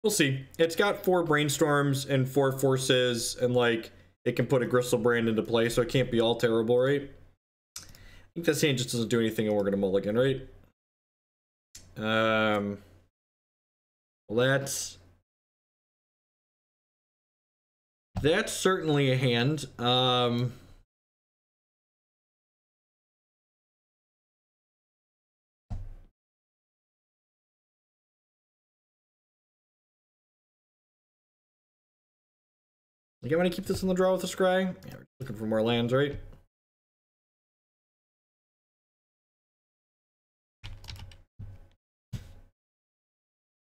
We'll see. It's got 4 Brainstorms and 4 Forces, and like it can put a Griselbrand into play, so it can't be all terrible, right? I think this hand just doesn't do anything, and we're gonna mulligan, right? That's certainly a hand. You want to keep this in the draw with the scry? Yeah, we're looking for more lands, right?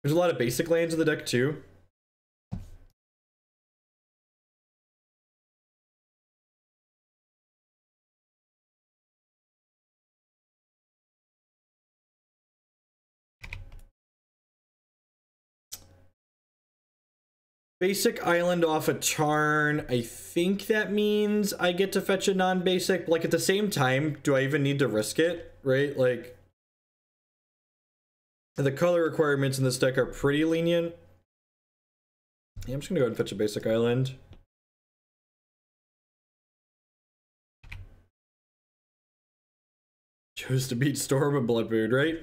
There's a lot of basic lands in the deck too. Basic island off a turn. I think that means I get to fetch a non-basic. But like at the same time, do I even need to risk it? Right? Like the color requirements in this deck are pretty lenient. Yeah, I'm just gonna go ahead and fetch a basic island. Chose to beat Storm and Bloodmoon, right?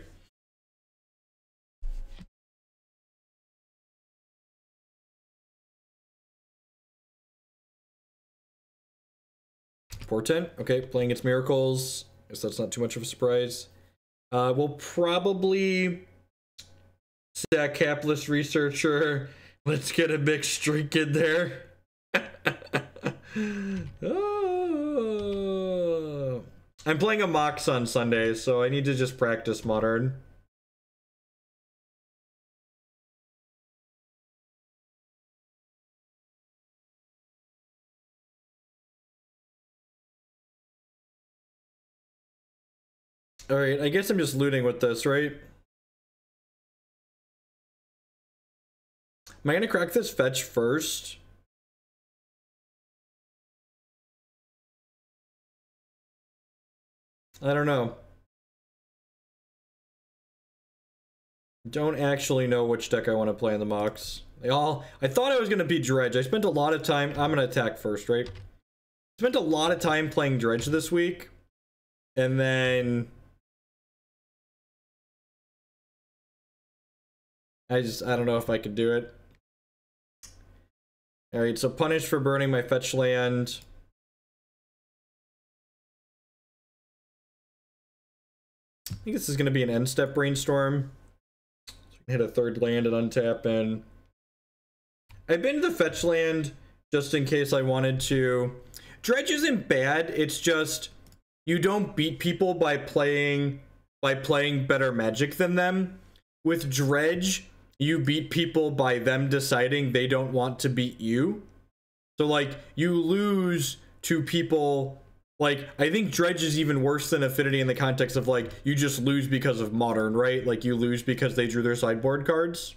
Portent, okay, playing its miracles. Guess that's not too much of a surprise. We'll probably stack Hapless Researcher. Let's get a mixed drink in there. Oh. I'm playing a Mox on Sunday, so I need to just practice Modern. Alright, I guess I'm just looting with this, right? Am I gonna crack this fetch first? I don't know. Don't actually know which deck I want to play in the Mox. I thought I was gonna be Dredge. I spent a lot of time. I'm gonna attack first, right? Spent a lot of time playing Dredge this week. And then I don't know if I could do it. Alright, so punish for burning my fetch land. I think this is going to be an end step Brainstorm. So I can hit a 3rd land and untap, and I've been to the fetch land just in case I wanted to. Dredge isn't bad, it's just you don't beat people by playing better Magic than them. With Dredge, you beat people by them deciding they don't want to beat you. So like you lose to people. Like I think Dredge is even worse than Affinity in the context of like you just lose because of Modern, right? Like you lose because they drew their sideboard cards.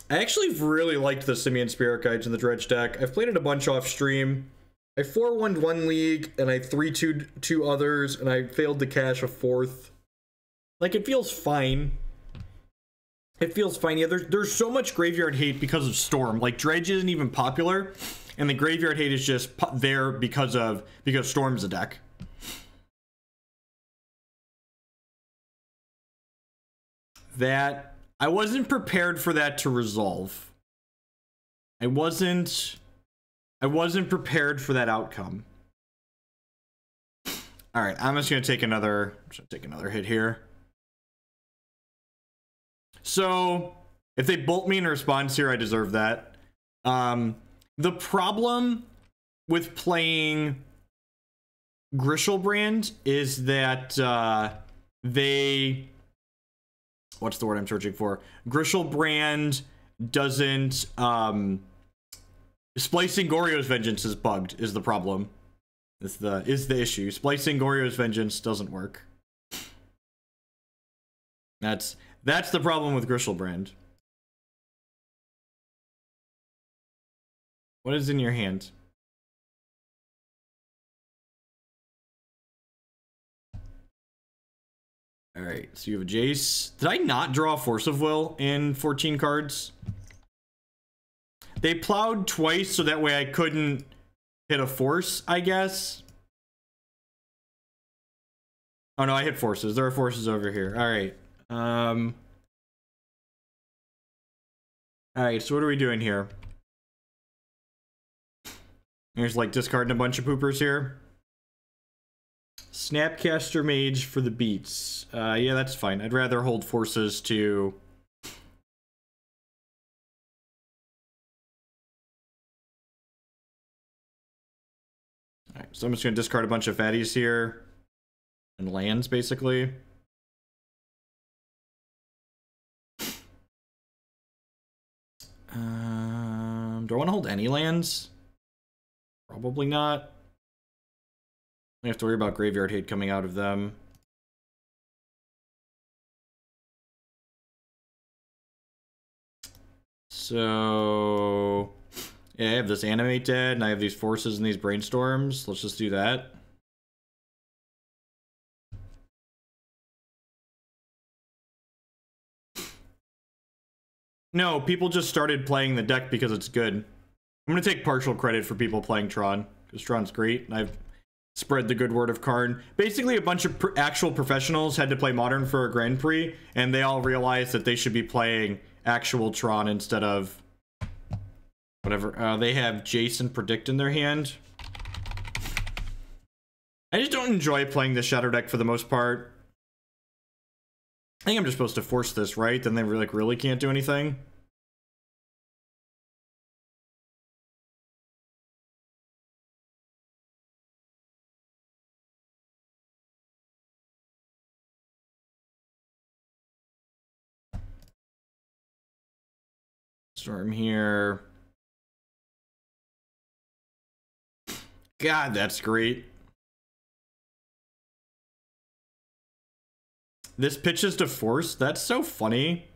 I actually really liked the Simian Spirit Guides in the Dredge deck. I've played it a bunch off stream. I 4-1'd one league and I 3-2'd 2 others, and I failed to cash a 4th. Like it feels fine. It feels fine. Yeah, there's so much graveyard hate because of Storm. Like Dredge isn't even popular, and the graveyard hate is just there because Storm's a deck. That I wasn't prepared for that to resolve. I wasn't prepared for that outcome. All right, I'm just gonna take another hit here. So, if they bolt me in response here, I deserve that. The problem with playing Griselbrand is that what's the word I'm searching for? Griselbrand doesn't splicing Goryo's Vengeance is bugged is the problem. Is the issue. Splicing Goryo's Vengeance doesn't work. That's the problem with Griselbrand. What is in your hand? Alright, so you have a Jace. Did I not draw Force of Will in 14 cards? They plowed twice so that way I couldn't hit a force, I guess. Oh no, I hit forces. There are forces over here. All right. All right, so what are we doing here? There's like discarding a bunch of poopers here. Snapcaster Mage for the beats. Yeah, that's fine. I'd rather hold forces to... Alright, so I'm just going to discard a bunch of fatties here. And lands, basically. Do I want to hold any lands? Probably not. I have to worry about graveyard hate coming out of them. So yeah, I have this Animate Dead and I have these forces and these Brainstorms. Let's just do that. No, people just started playing the deck because it's good. I'm gonna take partial credit for people playing Tron, because Tron's great, and I've spread the good word of Karn. Basically, a bunch of actual professionals had to play Modern for a Grand Prix, and they all realized that they should be playing actual Tron instead of whatever. They have Jason Predict in their hand. I just don't enjoy playing the Shadow deck for the most part. I think I'm just supposed to force this, right? Then they really can't do anything. Storm here. God, that's great. This pitches to force? That's so funny.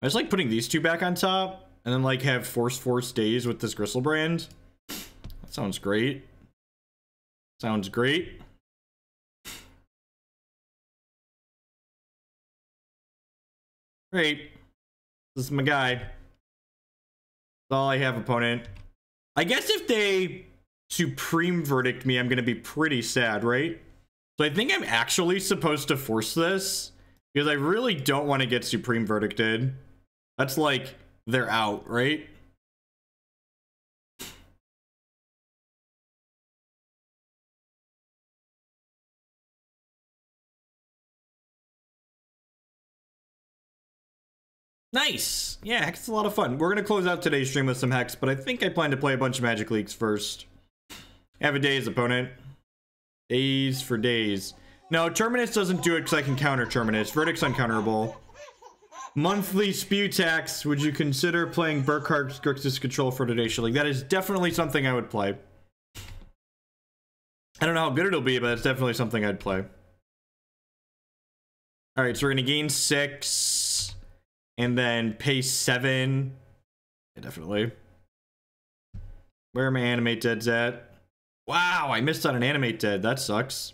I just like putting these two back on top and then like have force Daze with this Griselbrand. That sounds great. Sounds great. Great. This is my guy. That's all I have, opponent. I guess if they Supreme Verdict me, I'm gonna be pretty sad, right? So I think I'm actually supposed to force this because I really don't want to get Supreme Verdicted. That's like they're out, right? Nice. Yeah, Hex is a lot of fun. We're gonna close out today's stream with some Hex, but I think I plan to play a bunch of Magic Leagues first. Have a Daze, opponent. Daze for Daze. No, Terminus doesn't do it because I can counter Terminus. Verdict's uncounterable. Monthly Spew Tax. Would you consider playing Burkhardt Grixis Control for today's League? That is definitely something I would play. I don't know how good it'll be, but it's definitely something I'd play. Alright, so we're gonna gain 6. And then pay 7. Yeah, definitely. Where are my Animate Deads at? Wow, I missed on an Animate Dead. That sucks.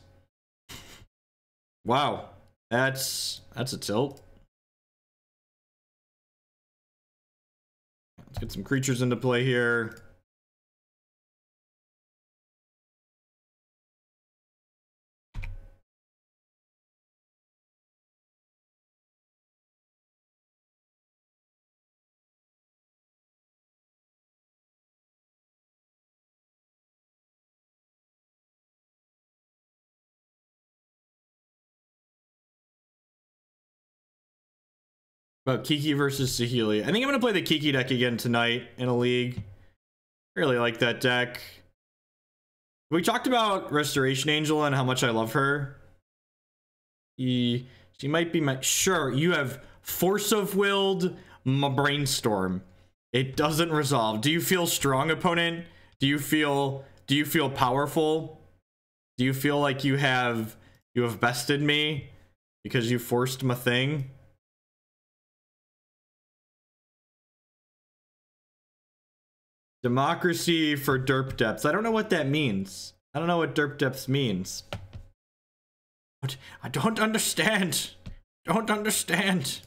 Wow. That's a tilt. Let's get some creatures into play here. About Kiki versus Saheeli. I think I'm going to play the Kiki deck again tonight in a league. Really like that deck. We talked about Restoration Angel and how much I love her. She might be my... Sure, you have Force of Willed, my Brainstorm. It doesn't resolve. Do you feel strong, opponent? Do you feel powerful? Do you feel like you have bested me because you forced my thing? Democracy for derp depths. I don't know what that means. I don't know what derp depths means. What? I don't understand. Don't understand.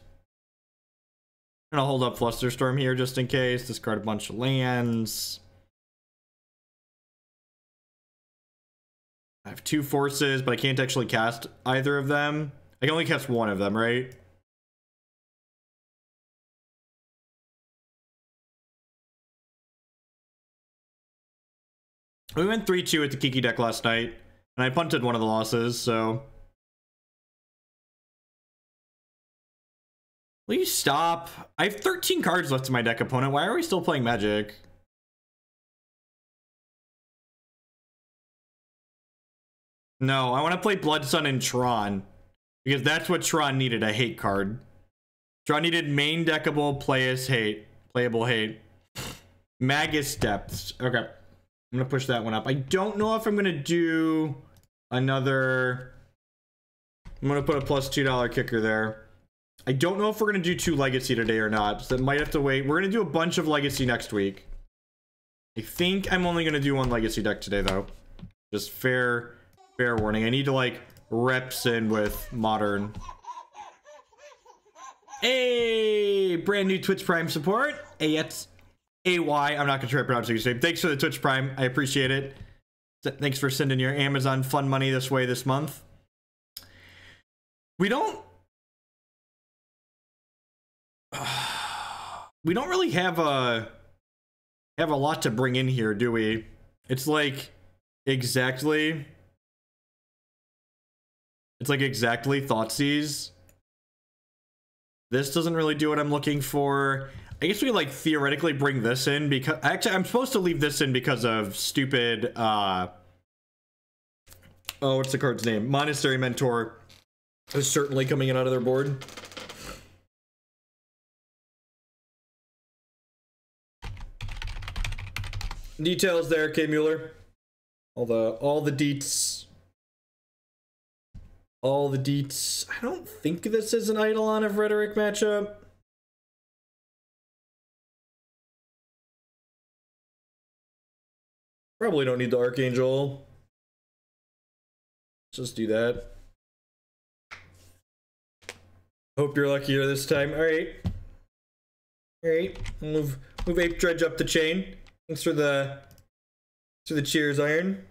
gonna hold up Flusterstorm here just in case. Discard a bunch of lands. I have 2 forces, but I can't actually cast either of them. I can only cast one of them, right? We went 3-2 at the Kiki deck last night, and I punted one of the losses, so... Will you stop? I have 13 cards left in my deck, opponent. Why are we still playing Magic? No, I want to play Blood Sun and Tron. Because that's what Tron needed, a hate card. Tron needed main deckable, playable hate. Magus Depths. Okay. I'm going to push that one up. I don't know if I'm going to do another... I'm going to put a plus $2 kicker there. I don't know if we're going to do 2 Legacy today or not. So that might have to wait. We're going to do a bunch of Legacy next week. I think I'm only going to do 1 Legacy deck today, though. Just fair warning. I need to, like, reps in with Modern. Hey! Brand new Twitch Prime support. Hey, it's AY. I'm not going to try to pronounce your name. Thanks for the Twitch Prime. I appreciate it. Thanks for sending your Amazon fun money this way this month. We don't really have a lot to bring in here, do we? It's like exactly Thoughtseize. This doesn't really do what I'm looking for. I guess we like theoretically bring this in because actually I'm supposed to leave this in because of stupid oh, what's the card's name? Monastery Mentor is certainly coming in out of their board. Details there, K. Mueller. All the deets. All the deets. I don't think this is an Eidolon of Rhetoric matchup. Probably don't need the Archangel. Let's just do that. Hope you're luckier this time. Alright. Alright. Move Ape Dredge up the chain. Thanks for the cheers, Iron.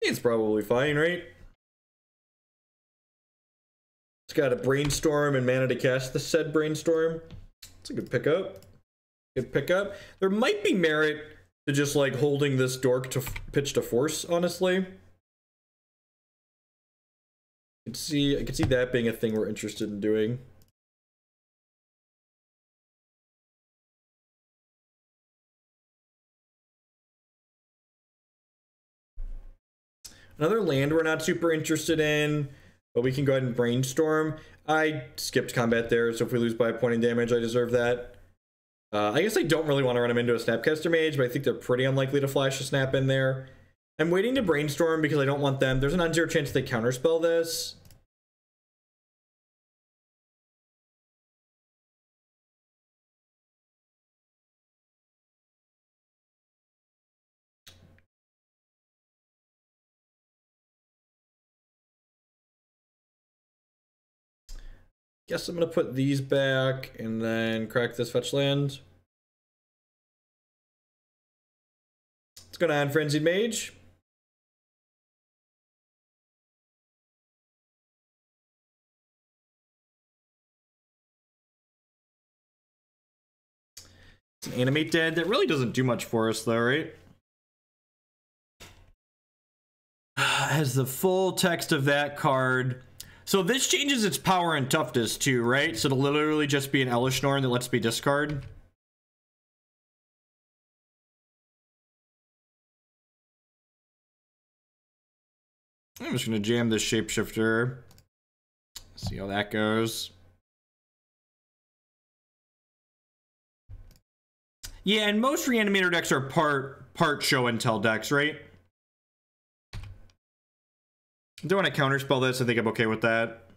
It's probably fine, right? It's got a Brainstorm and mana to cast the said Brainstorm. It's a good pickup. Good pickup. There might be merit to just like holding this dork to pitch to force, honestly. I could see that being a thing we're interested in doing. Another land we're not super interested in, but we can go ahead and Brainstorm. I skipped combat there, so if we lose by a point in damage, I deserve that. I guess I don't really want to run him into a Snapcaster Mage, but I think they're pretty unlikely to flash a Snap in there. I'm waiting to Brainstorm because I don't want them. There's a non-zero chance they counterspell this. Guess I'm gonna put these back and then crack this fetch land. What's going on, Frenzied Mage? It's an Animate Dead. That really doesn't do much for us though, right? Has the full text of that card. So this changes its power and toughness too, right? So it'll literally just be an Elesh Norn that lets me discard. I'm just gonna jam this Shapeshifter. See how that goes. Yeah, and most Reanimator decks are part show and tell decks, right? Do I want to counterspell this? I think I'm okay with that.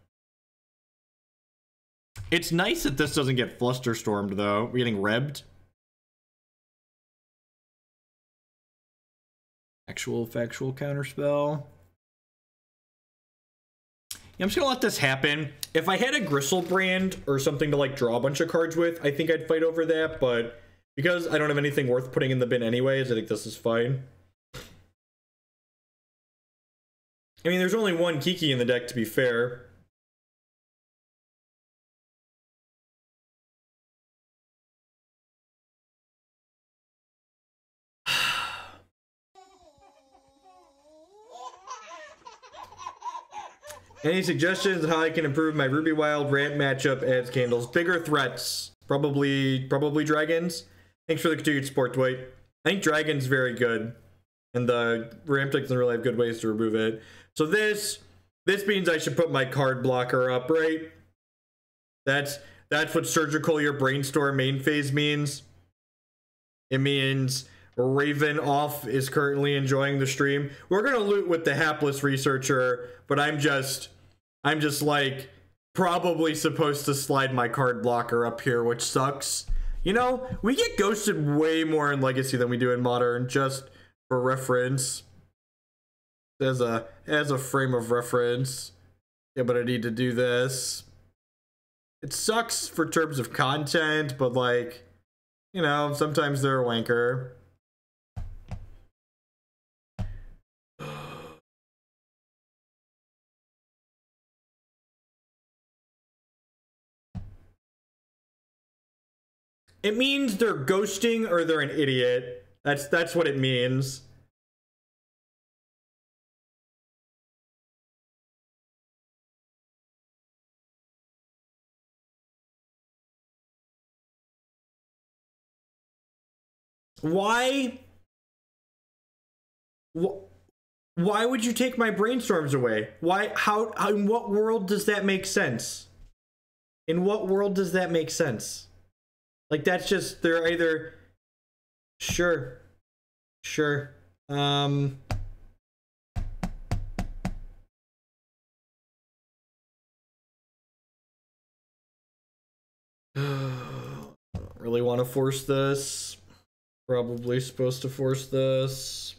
It's nice that this doesn't get Flusterstormed, though. We're getting rebbed. Factual counterspell. Yeah, I'm just gonna let this happen. If I had a Griselbrand or something to like draw a bunch of cards with, I think I'd fight over that, but because I don't have anything worth putting in the bin anyways, I think this is fine. I mean, there's only one Kiki in the deck, to be fair. Any suggestions on how I can improve my Ruby Wild Ramp matchup as Candles? Bigger threats. Probably Dragons. Thanks for the continued support, Dwight. I think Dragon's very good. And the Ramp deck doesn't really have good ways to remove it. So this means I should put my card blocker up, right? That's what Surgical your Brainstorm main phase means. It means Raven Off is currently enjoying the stream. We're gonna loot with the Hapless Researcher, but I'm just like probably supposed to slide my card blocker up here, which sucks. You know, we get ghosted way more in Legacy than we do in Modern, just for reference. As a frame of reference. Yeah, but I need to do this. It sucks for terms of content, but like, you know, sometimes they're a wanker. It means they're ghosting or they're an idiot. That's what it means. Why would you take my Brainstorms away? Why? How? In what world does that make sense? In what world does that make sense? Like, that's just, they're either... Sure. Really want to force this. Probably supposed to force this.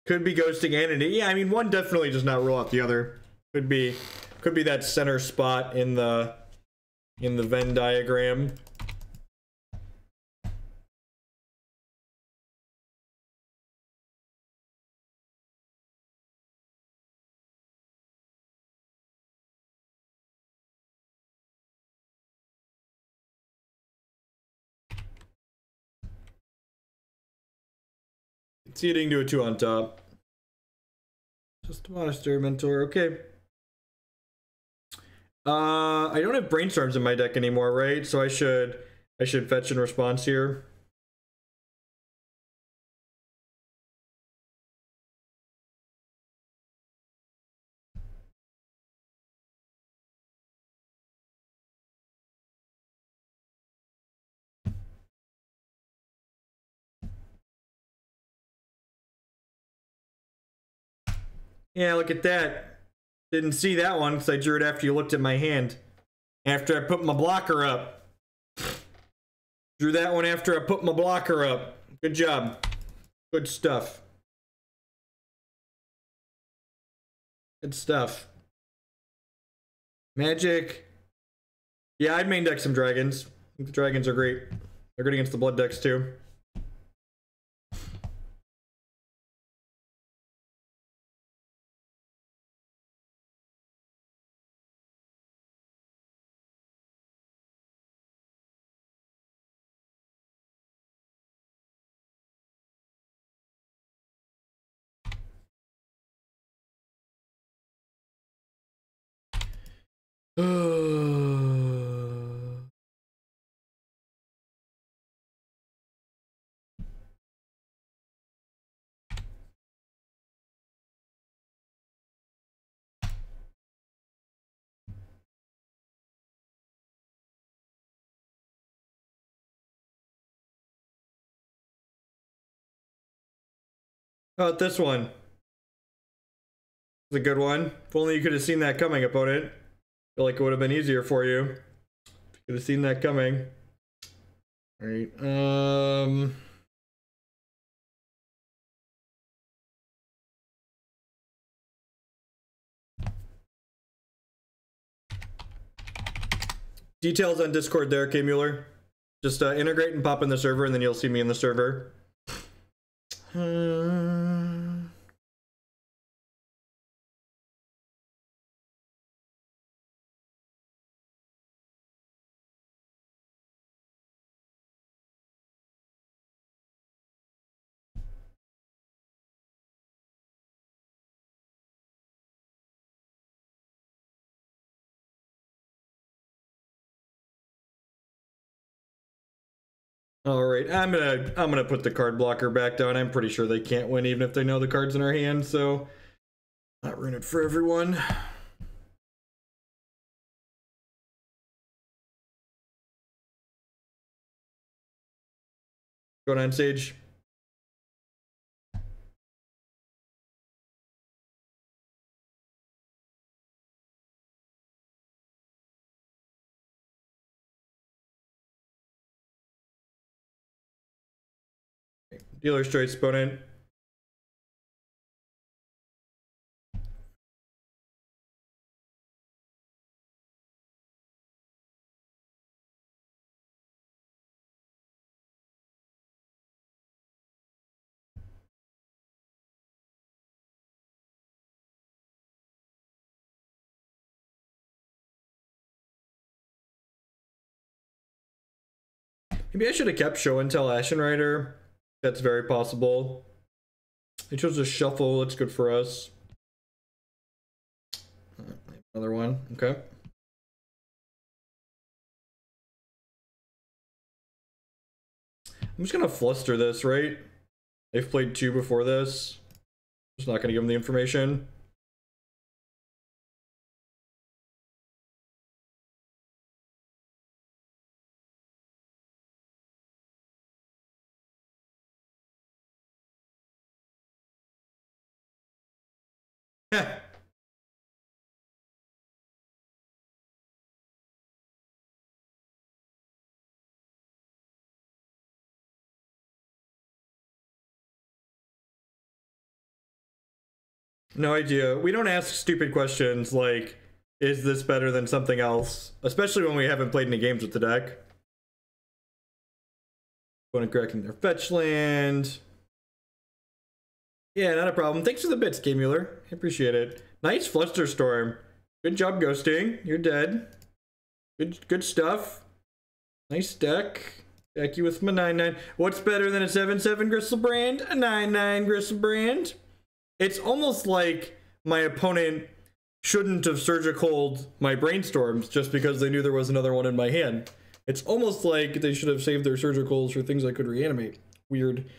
Could be ghosting and yeah, I mean, one definitely does not rule out the other. Could be that center spot in the Venn diagram. Conceding to a 2 on top. Just a Monastery Mentor, okay. I don't have Brainstorms in my deck anymore, right? So I should fetch in response here. Yeah, look at that. Didn't see that one because I drew it after you looked at my hand. After I put my blocker up. Drew that one after I put my blocker up. Good job. Good stuff. Good stuff. Magic. Yeah, I'd main deck some dragons. I think the dragons are great. They're good against the blood decks too. How about this one? It's a good one. If only you could have seen that coming, opponent. I feel like it would have been easier for you if you could have seen that coming. Right. Details on Discord there, K Mueller. Just integrate and pop in the server, and then you'll see me in the server. All right, I'm gonna put the card blocker back down. I'm pretty sure they can't win even if they know the cards in our hand, so not ruin it for everyone. Going on, Sage. Dealer's choice opponent. Maybe I should have kept show and tell Ashen Rider. That's very possible. They chose to shuffle. That's good for us. Another one. Okay. I'm just gonna fluster this, right? They've played 2 before this. Just not gonna give them the information. No idea. We don't ask stupid questions like, is this better than something else? Especially when we haven't played any games with the deck. Opponent correcting their fetch land. Yeah, not a problem. Thanks for the bits, K Mueller. I appreciate it. Nice Flusterstorm. Good job ghosting. You're dead. Good stuff. Nice deck. Deck you with my 9/9. What's better than a 7/7 Griselbrand? A 9/9 Griselbrand. It's almost like my opponent shouldn't have surgicaled my Brainstorms just because they knew there was another one in my hand. It's almost like they should have saved their surgicals for things I could reanimate. Weird.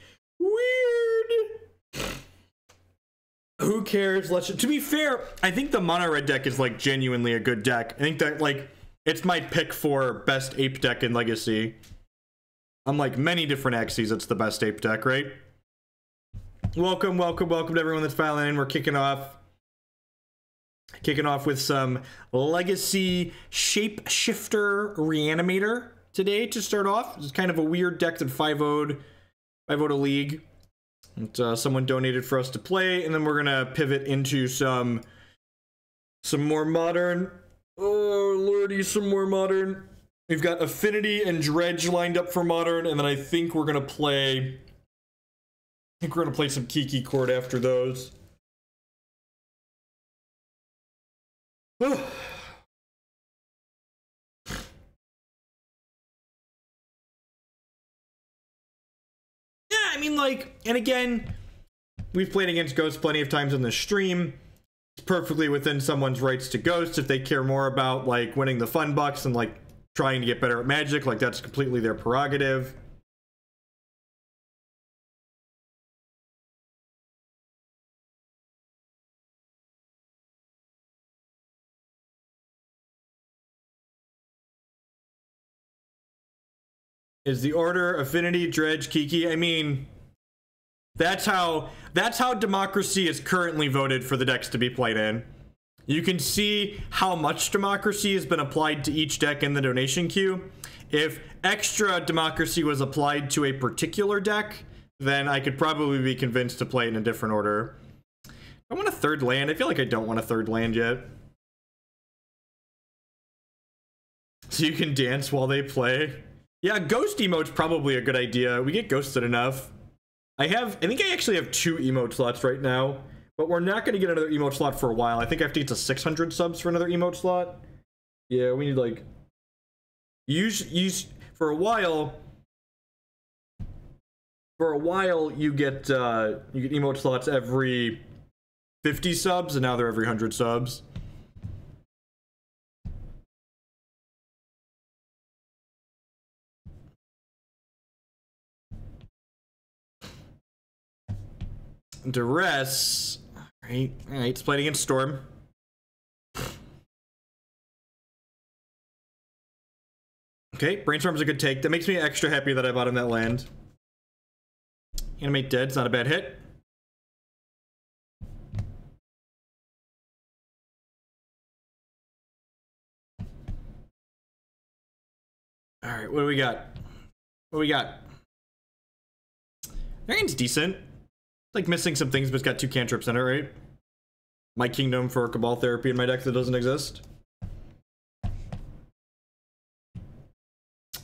Who cares? To be fair, I think the mono red deck is like genuinely a good deck. I think that like it's my pick for best ape deck in Legacy. Unlike many different axes, it's the best ape deck, right? Welcome to everyone that's filing in. We're kicking off with some Legacy Shapeshifter Reanimator today to start off. It's kind of a weird deck that 5-0'd a league. And, someone donated for us to play, and then we're gonna pivot into some more modern. Oh lordy, some more modern. We've got Affinity and Dredge lined up for modern, and then I think we're gonna play. Some Kiki Court after those. Yeah, I mean, like, and again, we've played against Ghost plenty of times on the stream. It's perfectly within someone's rights to Ghost if they care more about, like, winning the fun bucks and, like, trying to get better at Magic. Like, that's completely their prerogative. Is the order Affinity, Dredge, Kiki? I mean, that's how democracy is currently voted for the decks to be played in. You can see how much democracy has been applied to each deck in the donation queue. if extra democracy was applied to a particular deck, then I could probably be convinced to play it in a different order. I want a third land. I feel like I don't want a third land yet. So you can dance while they play. Yeah, ghost emote's probably a good idea. We get ghosted enough. I think I actually have 2 emote slots right now, but we're not going to get another emote slot for a while. I think I have to get to 600 subs for another emote slot. Yeah, we need like use for a while. For a while, you get emote slots every 50 subs, and now they're every 100 subs. Duress. Alright, it's playing against Storm. Okay, Brainstorm's a good take. That makes me extra happy that I bought him that land. Animate Dead's not a bad hit. Alright, what do we got? What do we got? Dragon's decent. It's like missing some things, but it's got 2 cantrips in it, right? My Kingdom for Cabal Therapy in my deck that doesn't exist.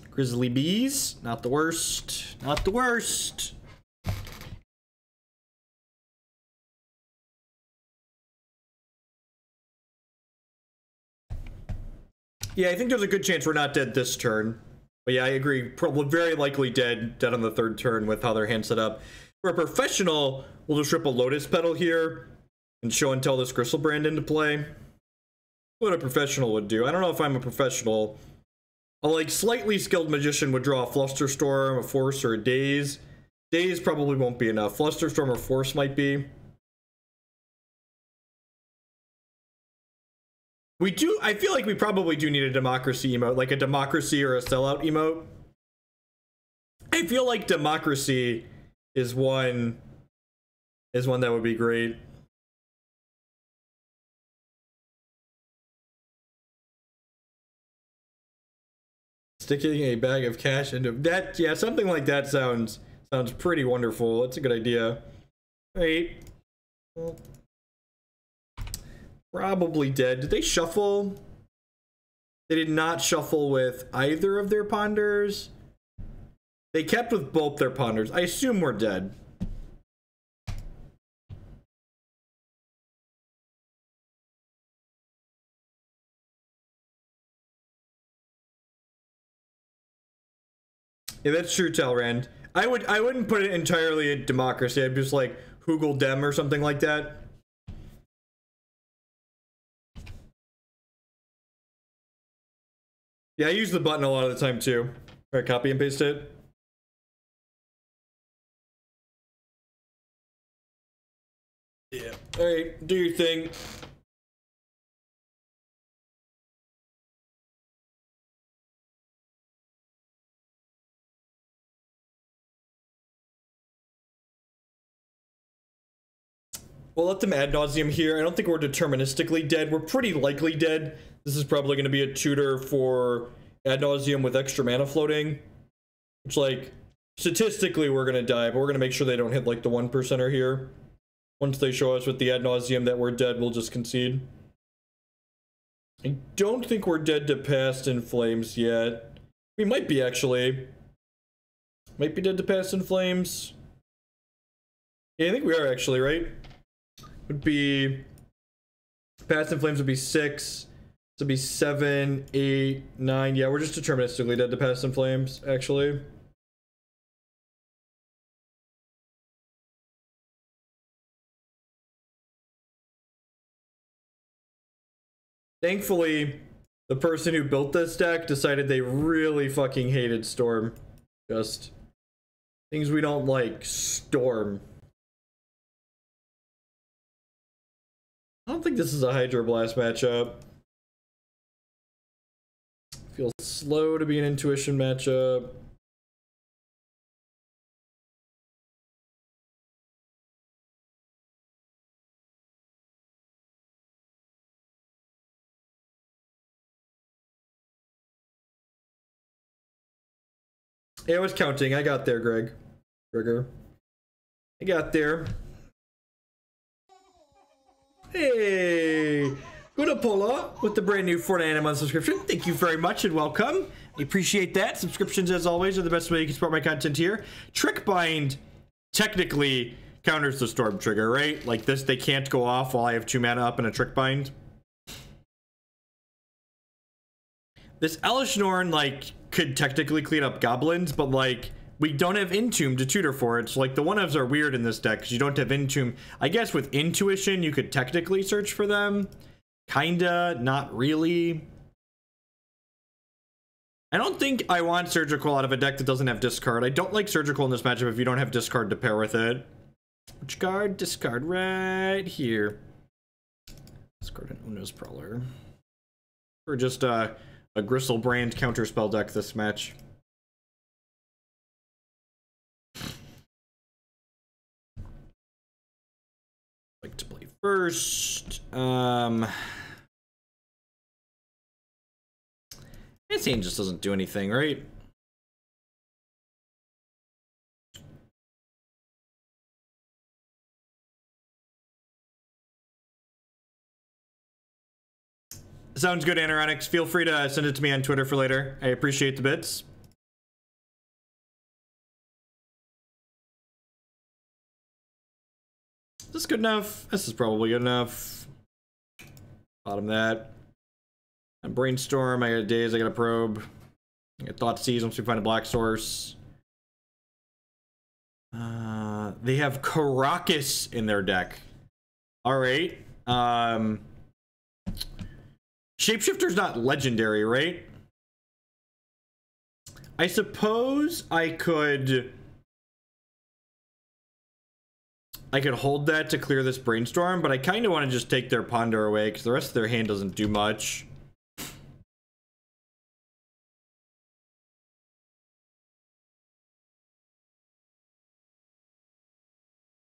Grizzly Bees, not the worst. Not the worst. Yeah, I think there's a good chance we're not dead this turn. But yeah, I agree. Probably very likely dead on the 3rd turn with how their hand's set up. For a professional, we'll just rip a Lotus Petal here and show and tell this Griselbrand into play. What a professional would do. I don't know if I'm a professional. A like slightly skilled magician would draw a Flusterstorm, a Force, or a Daze. Daze probably won't be enough. Flusterstorm or Force might be. I feel like we probably do need a democracy emote, like a democracy or a sellout emote. I feel like democracy is one that would be great. Sticking a bag of cash into that, yeah, something like that sounds pretty wonderful. That's a good idea. Right. Well, probably dead. Did they shuffle? They did not shuffle with either of their ponders. They kept with both their ponders. I assume we're dead. Yeah, that's true, Talrand. I wouldn't put it entirely in democracy. I'd just like Hoogle Dem or something like that. Yeah, I use the button a lot of the time too. All right, copy and paste it. Yeah. All right, do your thing. We'll let them ad nauseum here. I don't think we're deterministically dead. We're pretty likely dead. This is probably going to be a tutor for ad nauseum with extra mana floating. Which, like, statistically we're going to die, but we're going to make sure they don't hit, like, the 1%er here. Once they show us with the ad nauseum that we're dead, we'll just concede. I don't think we're dead to Past in Flames yet. We might be, actually. Might be dead to Past in Flames. Yeah, I think we are, actually, right? Would be Past in Flames would be 6. This would be 7, 8, 9. Yeah, we're just deterministically dead to Past in Flames, actually. Thankfully, the person who built this deck decided they really fucking hated Storm. Just things we don't like. Storm. I don't think this is a Hydroblast matchup. Feels slow to be an intuition matchup. Yeah, I was counting. I got there, Greg. Gregor. I got there. Hey! Gudapola with the brand new 49 month subscription. Thank you very much and welcome. I appreciate that. Subscriptions, as always, are the best way you can support my content here. Trickbind technically counters the Storm trigger, right? Like this, they can't go off while I have 2 mana up in a Trickbind. This Elesh Norn, like, could technically clean up goblins, but, like, we don't have Entomb to tutor for it. So, like, the 1-ofs are weird in this deck because you don't have Entomb. I guess with Intuition, you could technically search for them. Kinda, not really. I don't think I want Surgical out of a deck that doesn't have discard. I don't like Surgical in this matchup if you don't have discard to pair with it. Which card? Discard right here. Discard an Oona's Prowler. Or just a Griselbrand counterspell deck this match. Like to play first. This hand just doesn't do anything, right? Sounds good, Anoronics. Feel free to send it to me on Twitter for later. I appreciate the bits. Is this good enough? This is probably good enough. Bottom that. On Brainstorm, I got a Daze, I got a Probe. I got Thoughtseize once we find a black source. They have Karakas in their deck. Alright. Shapeshifter's not legendary, right? I suppose I could hold that to clear this Brainstorm, but I kind of want to just take their Ponder away because the rest of their hand doesn't do much.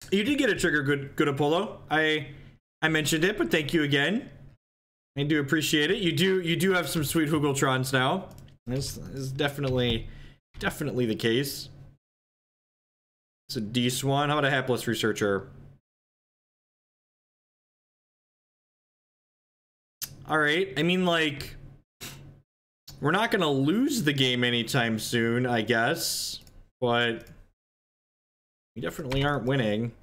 You did get a trigger, good Apollo. I mentioned it, but thank you again. I do appreciate it. You do have some sweet Hugeltrons now. This is definitely the case. It's a D-Swan. How about a Hapless Researcher? Alright, I mean, like, we're not gonna lose the game anytime soon, I guess. But we definitely aren't winning.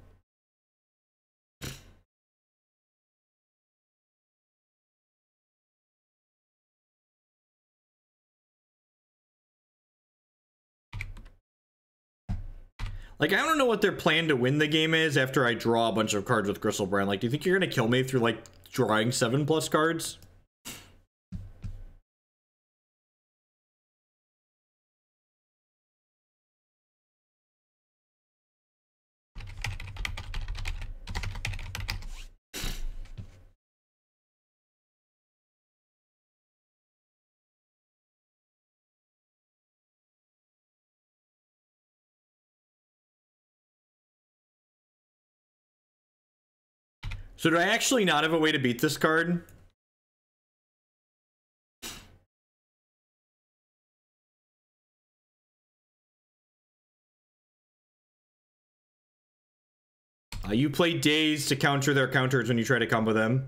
Like, I don't know what their plan to win the game is after I draw a bunch of cards with Griselbrand. Like, do you think you're gonna kill me through, like, drawing 7+ cards? So do I actually not have a way to beat this card? You play Daze to counter their counters when you try to combo them.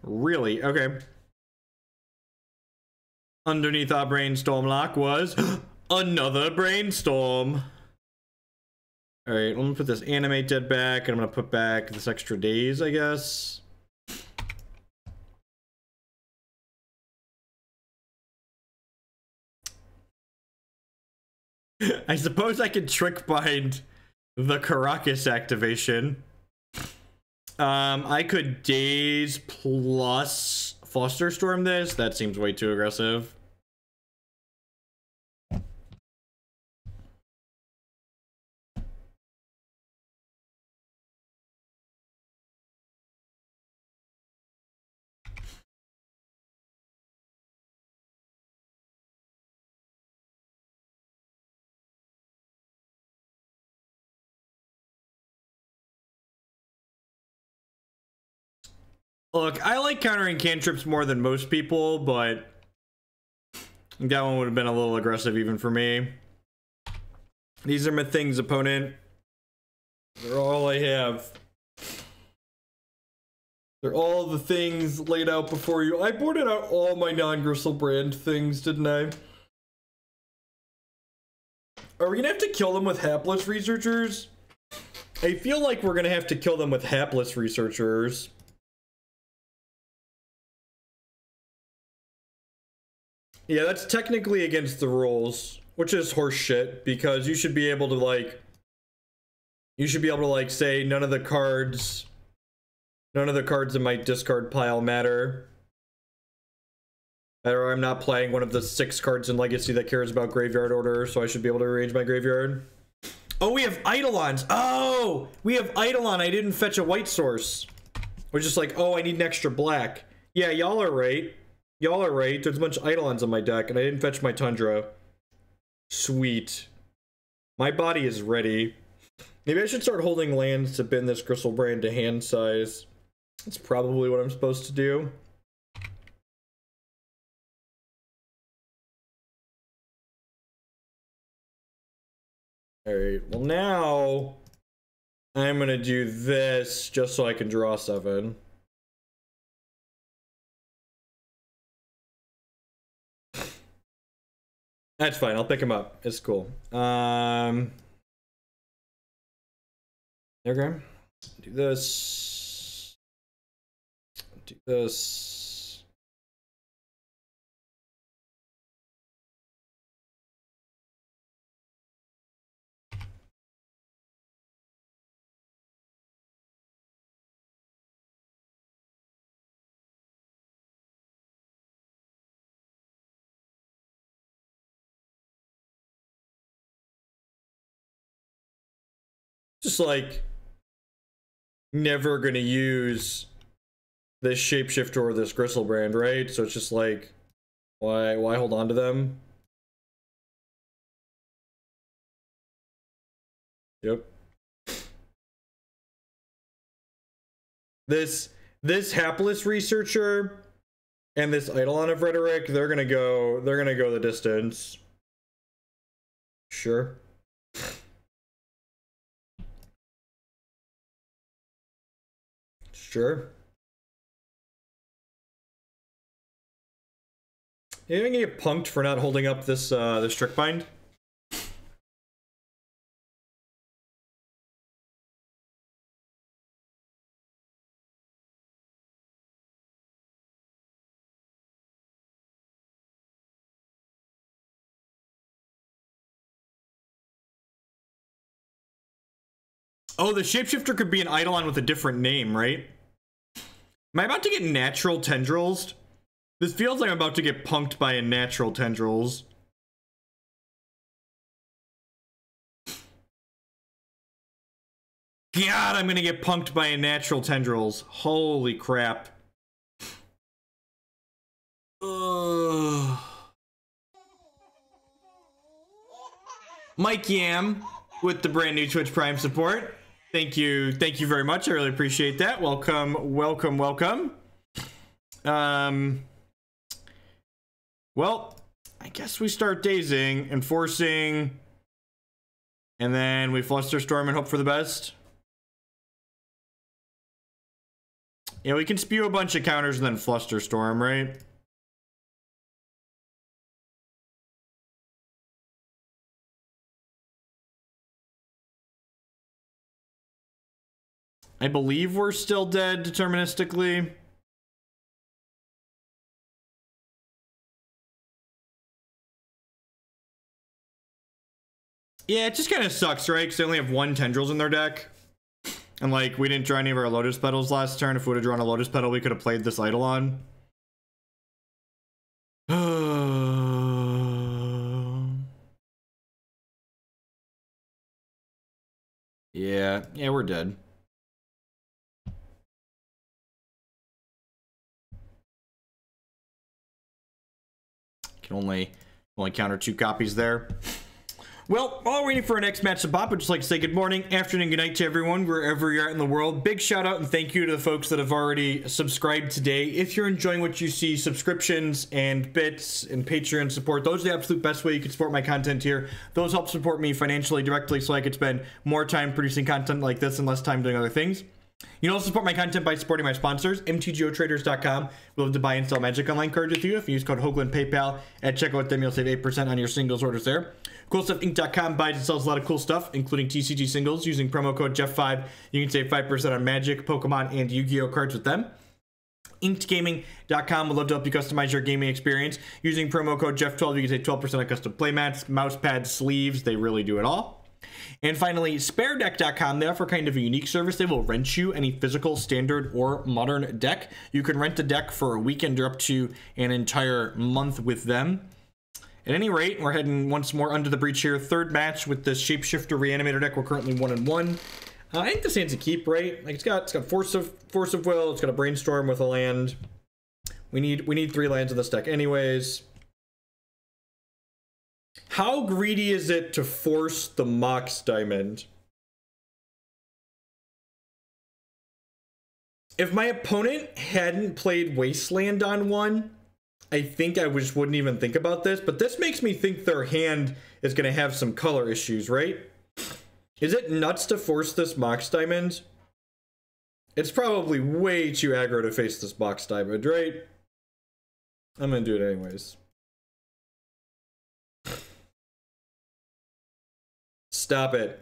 Really? Okay. Underneath our Brainstorm lock was another Brainstorm. Alright, I'm gonna put this Animate Dead back, and I'm gonna put back this extra Daze, I guess. I suppose I could Trickbind the Karakas activation. I could Daze plus Flusterstorm this. That seems way too aggressive. Look, I like countering cantrips more than most people, but That one would have been a little aggressive even for me. These are my things, opponent. They're all I have. They're all the things laid out before you. I boarded out all my non-Griselbrand things, didn't I? Are we gonna have to kill them with Hapless Researchers? I feel like we're gonna have to kill them with Hapless Researchers. Yeah, that's technically against the rules, which is horse shit, because you should be able to, like... You should be able to, like, say none of the cards in my discard pile matter. Or I'm not playing one of the 6 cards in Legacy that cares about graveyard order, so I should be able to arrange my graveyard. Oh, we have Eidolons! Oh! We have Eidolon! I didn't fetch a white source. We're just like, oh, I need an extra black. Yeah, y'all are right. Y'all are right. There's a bunch of Eidolons on my deck, and I didn't fetch my Tundra. Sweet. My body is ready. Maybe I should start holding lands to bin this Griselbrand to hand size. That's probably what I'm supposed to do. Alright, well now... I'm gonna do this just so I can draw 7. That's fine, I'll pick him up. It's cool. Okay. Do this. Do this. Just like never gonna use this Shapeshifter or this Griselbrand, right? So it's just like, why hold on to them? Yep. This Hapless Researcher and this Eidolon of Rhetoric, they're gonna go the distance. Sure. Sure. You gonna get punked for not holding up this this Trickbind? Oh, the Shapeshifter could be an Eidolon with a different name, right? Am I about to get natural tendrils? This feels like I'm about to get punked by a natural tendrils. God, I'm gonna get punked by a natural tendrils. Holy crap. Ugh. Mike Yam with the brand new Twitch Prime support. Thank you very much. I really appreciate that. Welcome, welcome, welcome. Well, I guess we start dazing, enforcing, and then we Flusterstorm and hope for the best. Yeah, we can spew a bunch of counters and then Flusterstorm, right? I believe we're still dead deterministically. Yeah, it just kind of sucks, right? Because they only have 1 tendrils in their deck. And, like, we didn't draw any of our Lotus Petals last turn. If we would have drawn a Lotus Petal, we could have played this Eidolon. Yeah, we're dead. Can only counter 2 copies there. Well, while we're waiting for our next match to pop, I'd just like to say good morning, afternoon, good night to everyone, wherever you're at in the world. Big shout out and thank you to the folks that have already subscribed today. If you're enjoying what you see, subscriptions and bits and Patreon support, those are the absolute best way you can support my content here. Those help support me financially directly so I could spend more time producing content like this and less time doing other things. You can also support my content by supporting my sponsors, mtgotraders.com. We'll have to buy and sell Magic Online cards with you. If you use code Hoagland PayPal at checkout with them, you'll save 8% on your singles orders there. CoolStuffInc.com buys and sells a lot of cool stuff, including TCG singles. Using promo code Jeff5, you can save 5% on Magic, Pokemon, and Yu-Gi-Oh cards with them. InkedGaming.com would love to help you customize your gaming experience. Using promo code Jeff12, you can save 12% on custom playmats, mouse pads, sleeves. They really do it all. And finally, SpareDeck.com, they offer kind of a unique service. They will rent you any physical, standard, or modern deck. You can rent a deck for a weekend or up to an entire month with them. At any rate, we're heading once more under the breach here. Third match with this Shapeshifter Reanimator deck. We're currently 1-1. I think this hand's a keep, right? Like it's got Force of Will. It's got a Brainstorm with a land. We need 3 lands in this deck, anyways. How greedy is it to force the Mox Diamond? If my opponent hadn't played Wasteland on one, I think I just wouldn't even think about this, but this makes me think their hand is going to have some color issues, right? Is it nuts to force this Mox Diamond? It's probably way too aggro to face this Mox Diamond, right? I'm going to do it anyways. Stop it.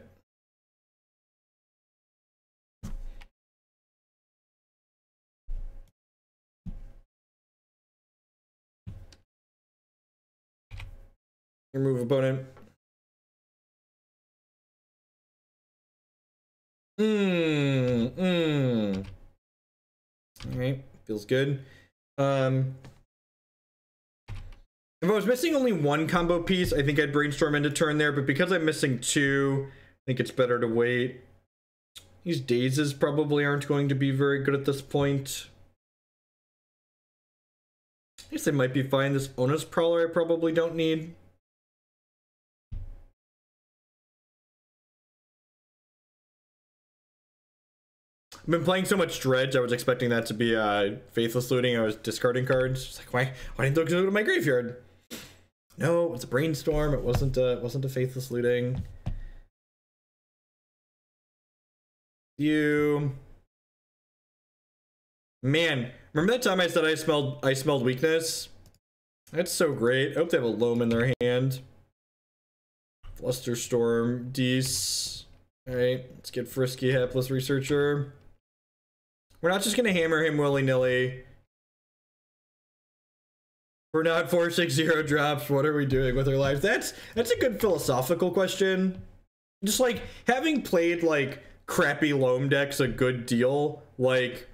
Remove opponent. Alright, feels good. If I was missing only one combo piece, I think I'd Brainstorm into turn there, but because I'm missing 2, I think it's better to wait. These Dazes probably aren't going to be very good at this point. I guess they might be fine. This Oona's Prowler I probably don't need. I've been playing so much Dredge, I was expecting that to be Faithless Looting. I was discarding cards. Just like, why didn't they go to my graveyard? No, it was a Brainstorm. It wasn't a Faithless Looting. Man, remember that time I said I smelled weakness? That's so great. I hope they have a Loam in their hand. Flusterstorm, Dees. Alright, let's get frisky, Hapless Researcher. We're not just gonna hammer him willy-nilly. We're not forcing 0 drops. What are we doing with our lives? That's a good philosophical question. Just like having played like crappy Loam decks a good deal, like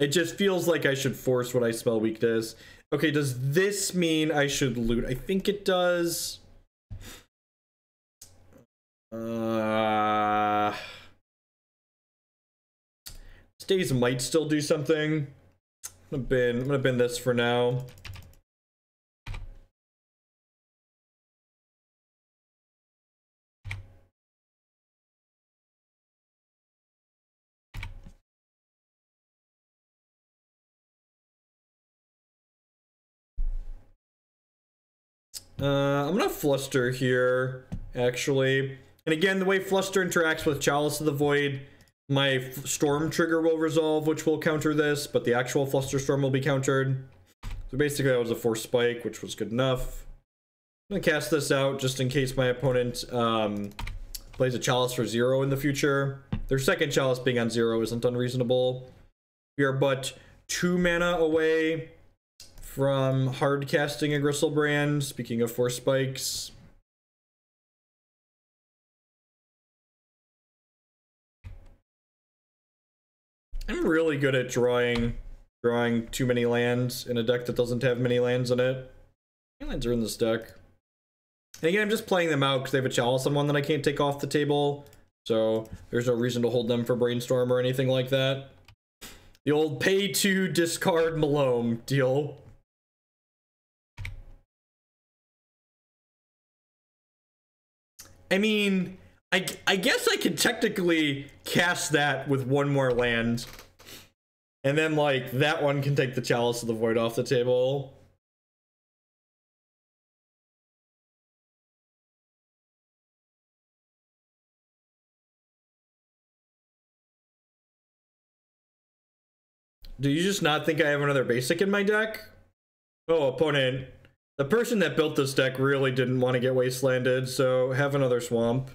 it just feels like I should force what I smell weakness. Okay, does this mean I should loot? I think it does. Daze might still do something. I'm gonna bin this for now. I'm gonna Fluster here, actually. And again, the way Fluster interacts with Chalice of the Void, my Storm trigger will resolve, which will counter this, but the actual Flusterstorm will be countered. So basically that was a Force Spike, which was good enough. I'm gonna cast this out just in case my opponent plays a Chalice for 0 in the future. Their second Chalice being on 0 isn't unreasonable. We are but 2 mana away from hard casting a Griselbrand, speaking of Force Spikes. I'm really good at drawing too many lands in a deck that doesn't have many lands in it. How many lands are in this deck? And again, I'm just playing them out because they have a Chalice on one that I can't take off the table. So there's no reason to hold them for Brainstorm or anything like that. The old pay to discard Malome deal. I mean, I guess I could technically cast that with one more land. And then, like, that one can take the Chalice of the Void off the table. Do you just not think I have another basic in my deck? Oh, opponent. The person that built this deck really didn't want to get wastelanded, so have another swamp.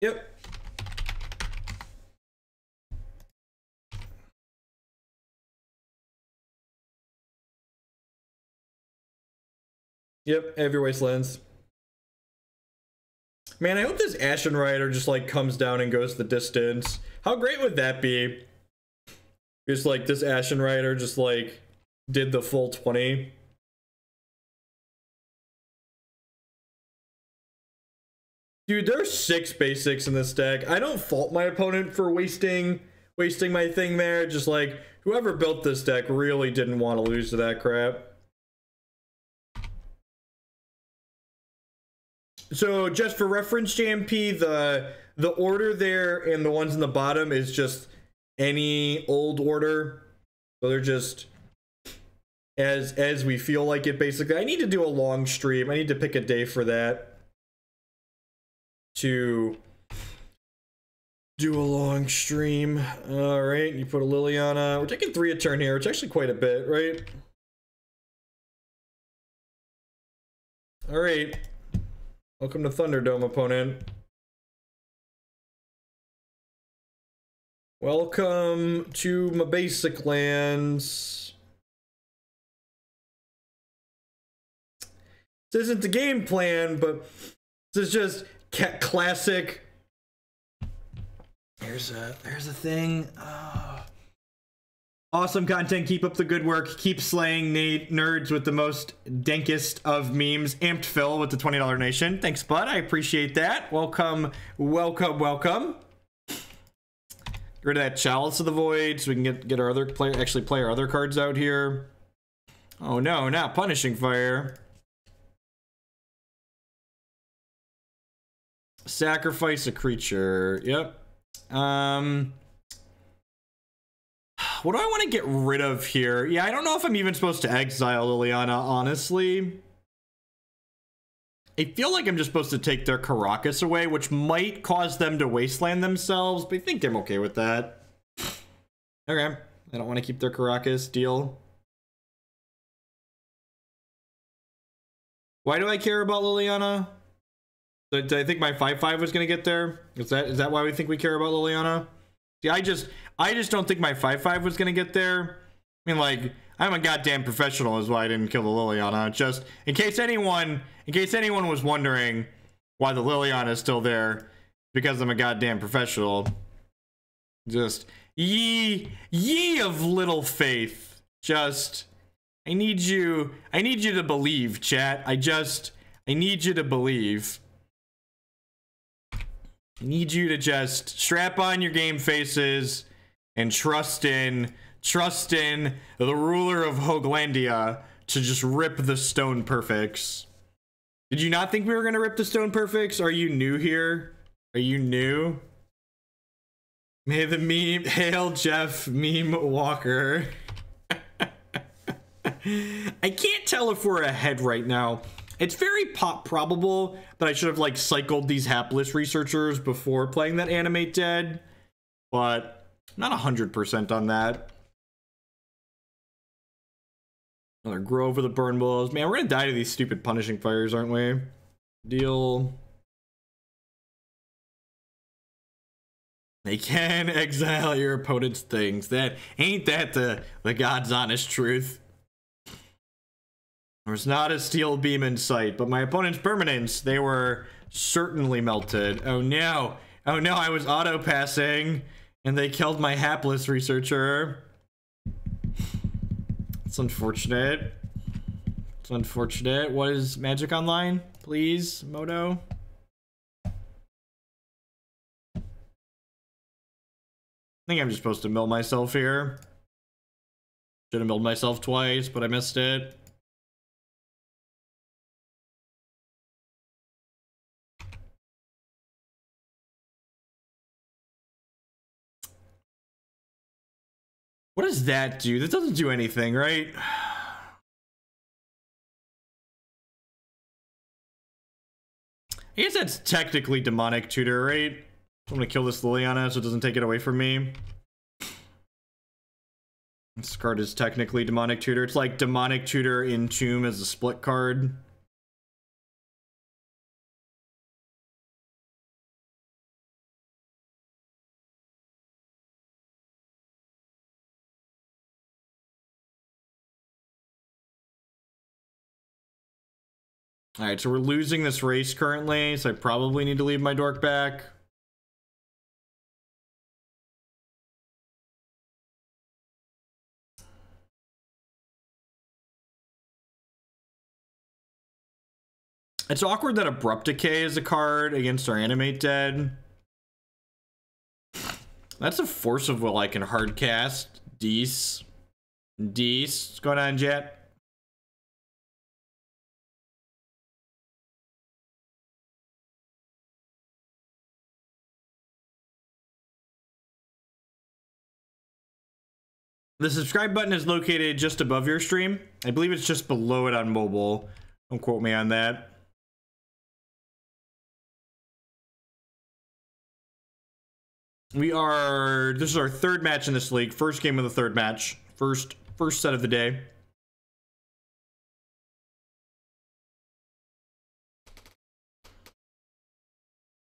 Yep. Yep, have your wastelands. Man, I hope this Ashen Rider just, like, comes down and goes the distance. How great would that be? Just, like, this Ashen Rider just, like, did the full 20. Dude, there's 6 basics in this deck. I don't fault my opponent for wasting my thing there. Just, like, whoever built this deck really didn't want to lose to that crap. So just for reference, JMP, the order there and the ones in the bottom is just any old order. So they're just as we feel like it, basically. I need to do a long stream. I need to pick a day for that. To do a long stream. Alright, you put a Liliana. We're taking 3 a turn here, which is actually quite a bit, right? Alright. Welcome to Thunderdome, opponent. Welcome to my basic lands. This isn't the game plan, but this is just classic. There's a thing. Awesome content. Keep up the good work. Keep slaying nerds with the most dankest of memes. Amped Phil with the $20 donation. Thanks, bud. I appreciate that. Welcome, welcome, welcome. Get rid of that Chalice of the Void so we can get our other player, actually play our other cards out here. Oh no, not Punishing Fire. Sacrifice a creature. Yep. What do I want to get rid of here? Yeah, I don't know if I'm even supposed to exile Liliana, honestly. I feel like I'm just supposed to take their Caracas away, which might cause them to wasteland themselves, but I think I'm okay with that. Okay, I don't want to keep their Caracas. Deal. Why do I care about Liliana? Did I think my 5/5 was going to get there? Is that why we think we care about Liliana? See, I just don't think my 5/5 was gonna get there. I mean, like, I'm a goddamn professional is why I didn't kill the Liliana. Just in case anyone was wondering why the Liliana is still there, because I'm a goddamn professional. Just ye of little faith. Just I need you to believe, chat. I need you to believe. I need you to just strap on your game faces and trust in the ruler of Hoaglandia to just rip the Stone Perfects. Did you not think we were gonna rip the Stone Perfects? Are you new here? Are you new? May the meme hail Jeff Meme Walker. I can't tell if we're ahead right now. It's very probable that I should have, like, cycled these Hapless Researchers before playing that Animate Dead, but I'm not 100% on that. Another Grove of the Burn Willows. Man, we're gonna die to these stupid Punishing Fires, aren't we? Deal. They can exile your opponent's things. Ain't that the God's honest truth? There's not a steel beam in sight, but my opponent's permanents, they were certainly melted. Oh no. Oh no, I was auto-passing, and they killed my Hapless Researcher. It's unfortunate. It's unfortunate. What is Magic Online? Please, Moto? I think I'm just supposed to mill myself here. Should have milled myself twice, but I missed it. What does that do? That doesn't do anything, right? I guess that's technically Demonic Tutor, right? I'm gonna kill this Liliana so it doesn't take it away from me. This card is technically Demonic Tutor. It's like Demonic Tutor in Tomb as a split card. Alright, so we're losing this race currently, so I probably need to leave my dork back. It's awkward that Abrupt Decay is a card against our Animate Dead. That's a Force of Will I can hard cast. Daze. What's going on, Jet? The subscribe button is located just above your stream. I believe it's just below it on mobile. Don't quote me on that. This is our third match in this league. First game of the third match. First set of the day.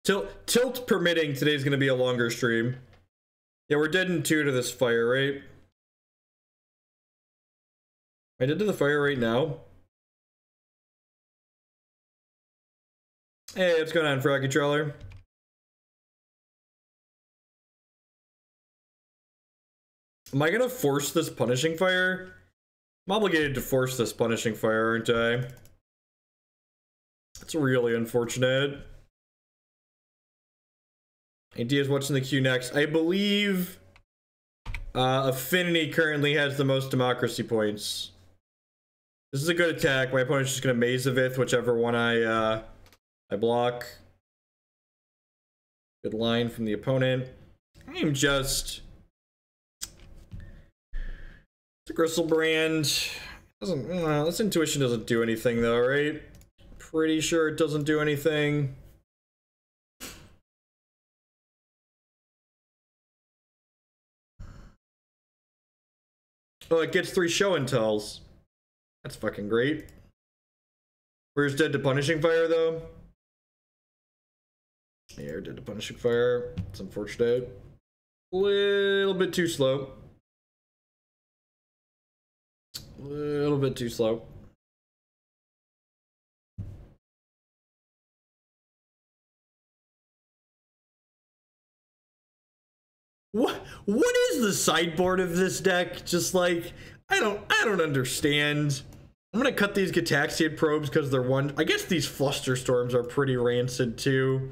Tilt permitting, today's gonna be a longer stream. Yeah, we're dead in 2 to this fire, right? I did to the fire right now. Hey, what's going on, Froggy Troller? Am I gonna force this Punishing Fire? I'm obligated to force this Punishing Fire, aren't I? That's really unfortunate. Ideas what's in the queue next. I believe Affinity currently has the most democracy points. This is a good attack. My opponent's just gonna Mazavith whichever one I block. Good line from the opponent. I am just... It's a Griselbrand. Doesn't... this intuition doesn't do anything though, right? Pretty sure it doesn't do anything. Oh, it gets 3 show and tells. That's fucking great. Where's Dead to Punishing Fire, though? Yeah, Dead to Punishing Fire. It's unfortunate. A little bit too slow. A little bit too slow. What is the sideboard of this deck? Just like, I don't understand. I'm gonna cut these Gitaxian Probes because they're one. I guess these Flusterstorms are pretty rancid too.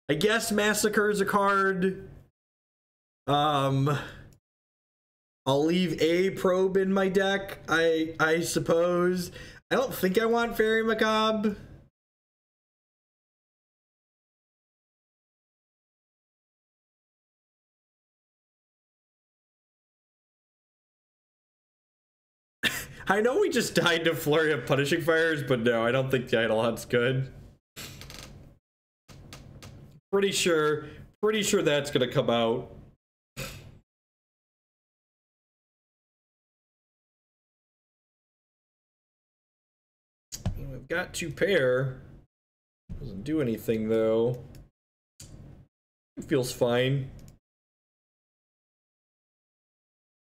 I guess Massacre is a card. I'll leave a probe in my deck, I suppose. I don't think I want Faerie Macabre. I know we just died to Flurry of Punishing Fires, but no, I don't think the Eidolon's good. Pretty sure that's gonna come out. We've got 2 pair. Doesn't do anything though. It feels fine.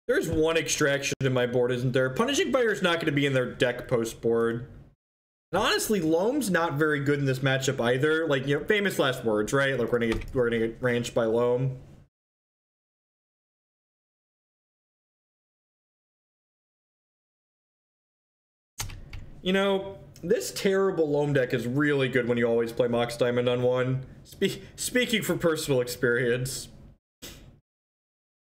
There's 1 extraction in my board, isn't there? Punishing Fire is not going to be in their deck post board. And honestly, Loam's not very good in this matchup either. Like, you know, famous last words, right? Like, we're gonna get ranched by Loam. You know, this terrible Loam deck is really good when you always play Mox Diamond on 1. Speaking from personal experience.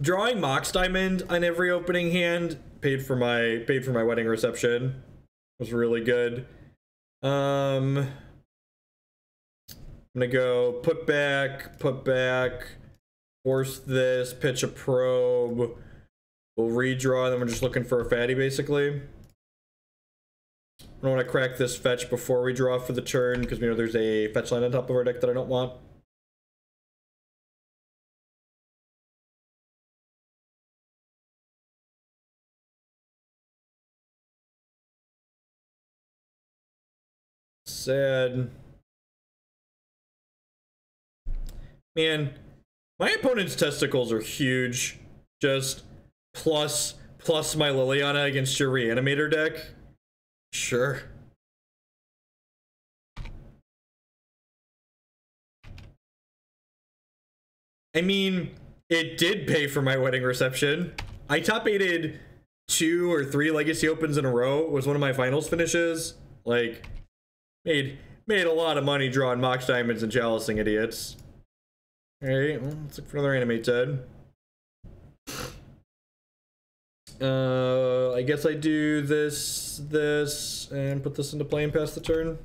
Drawing Mox Diamond on every opening hand paid for my wedding reception. Was really good. I'm gonna go put back, force this, pitch a probe. We'll redraw, then we're just looking for a fatty basically. I don't want to crack this fetch before we draw for the turn because we know there's a fetch line on top of our deck that I don't want. Sad. Man, my opponent's testicles are huge. Just plus my Liliana against your Reanimator deck. Sure. I mean, it did pay for my wedding reception. I top 8'd 2 or 3 Legacy Opens in a row. It was one of my finals finishes. Like, made a lot of money drawing Mox Diamonds and Chalicing idiots. Alright, well, let's look for another Animate Dead. I guess I do this, and put this into play and pass the turn.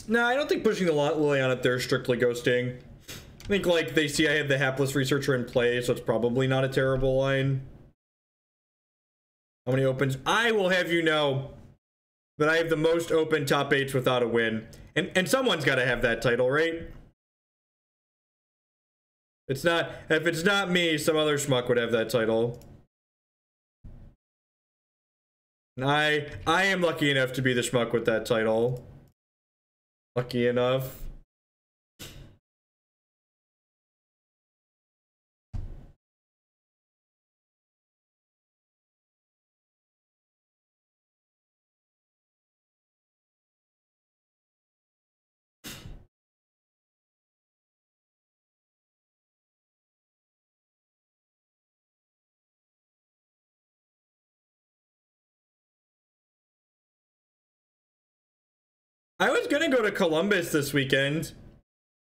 Nah, I don't think pushing the Liliana up there is strictly ghosting. I think, like, they see I have the Hapless Researcher in play, so it's probably not a terrible line. How many opens? I will have you know that I have the most open top 8s without a win. And someone's got to have that title, right? If it's not me, some other schmuck would have that title. And I am lucky enough to be the schmuck with that title. Lucky enough. I was gonna go to Columbus this weekend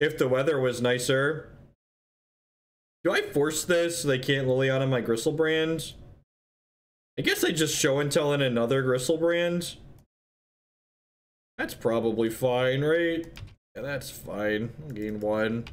if the weather was nicer. Do I force this so they can't Liliana my Griselbrand? I guess I just show and tell in another Griselbrand. That's probably fine, right? Yeah, that's fine. I'll gain 1.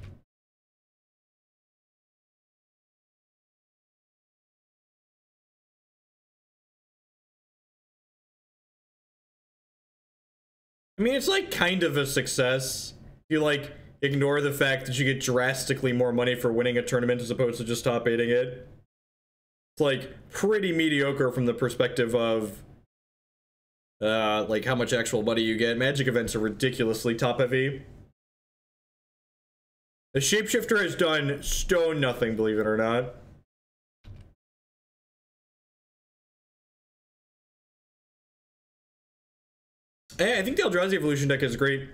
I mean, it's like kind of a success. You like ignore the fact that you get drastically more money for winning a tournament as opposed to just top 8ing it. It's like pretty mediocre from the perspective of like how much actual money you get. Magic events are ridiculously top heavy. The Shapeshifter has done stone nothing, believe it or not. Hey, I think the Eldrazi Evolution deck is great.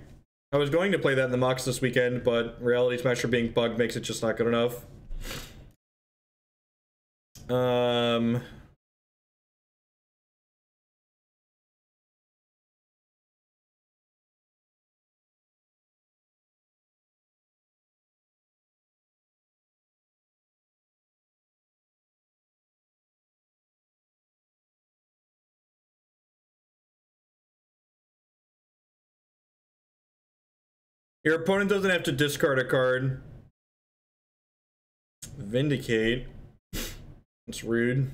I was going to play that in the Mox this weekend, but Reality Smasher being bugged makes it just not good enough. Your opponent doesn't have to discard a card. Vindicate. That's rude.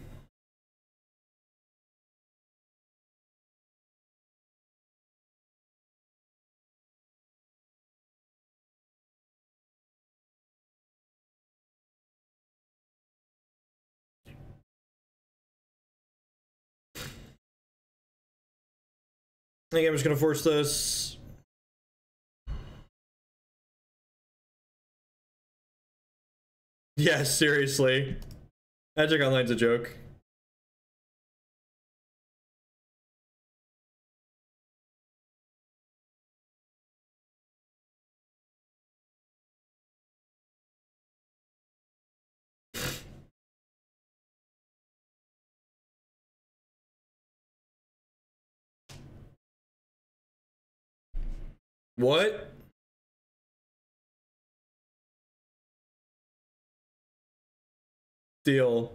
I think I'm just gonna force this. Yeah, seriously. Magic Online's a joke. What? Deal.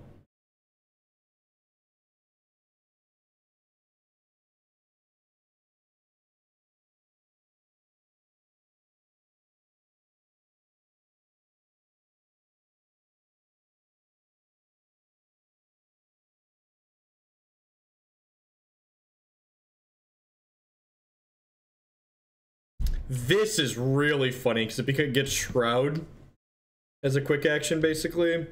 This is really funny because it gets Shroud as a quick action, basically.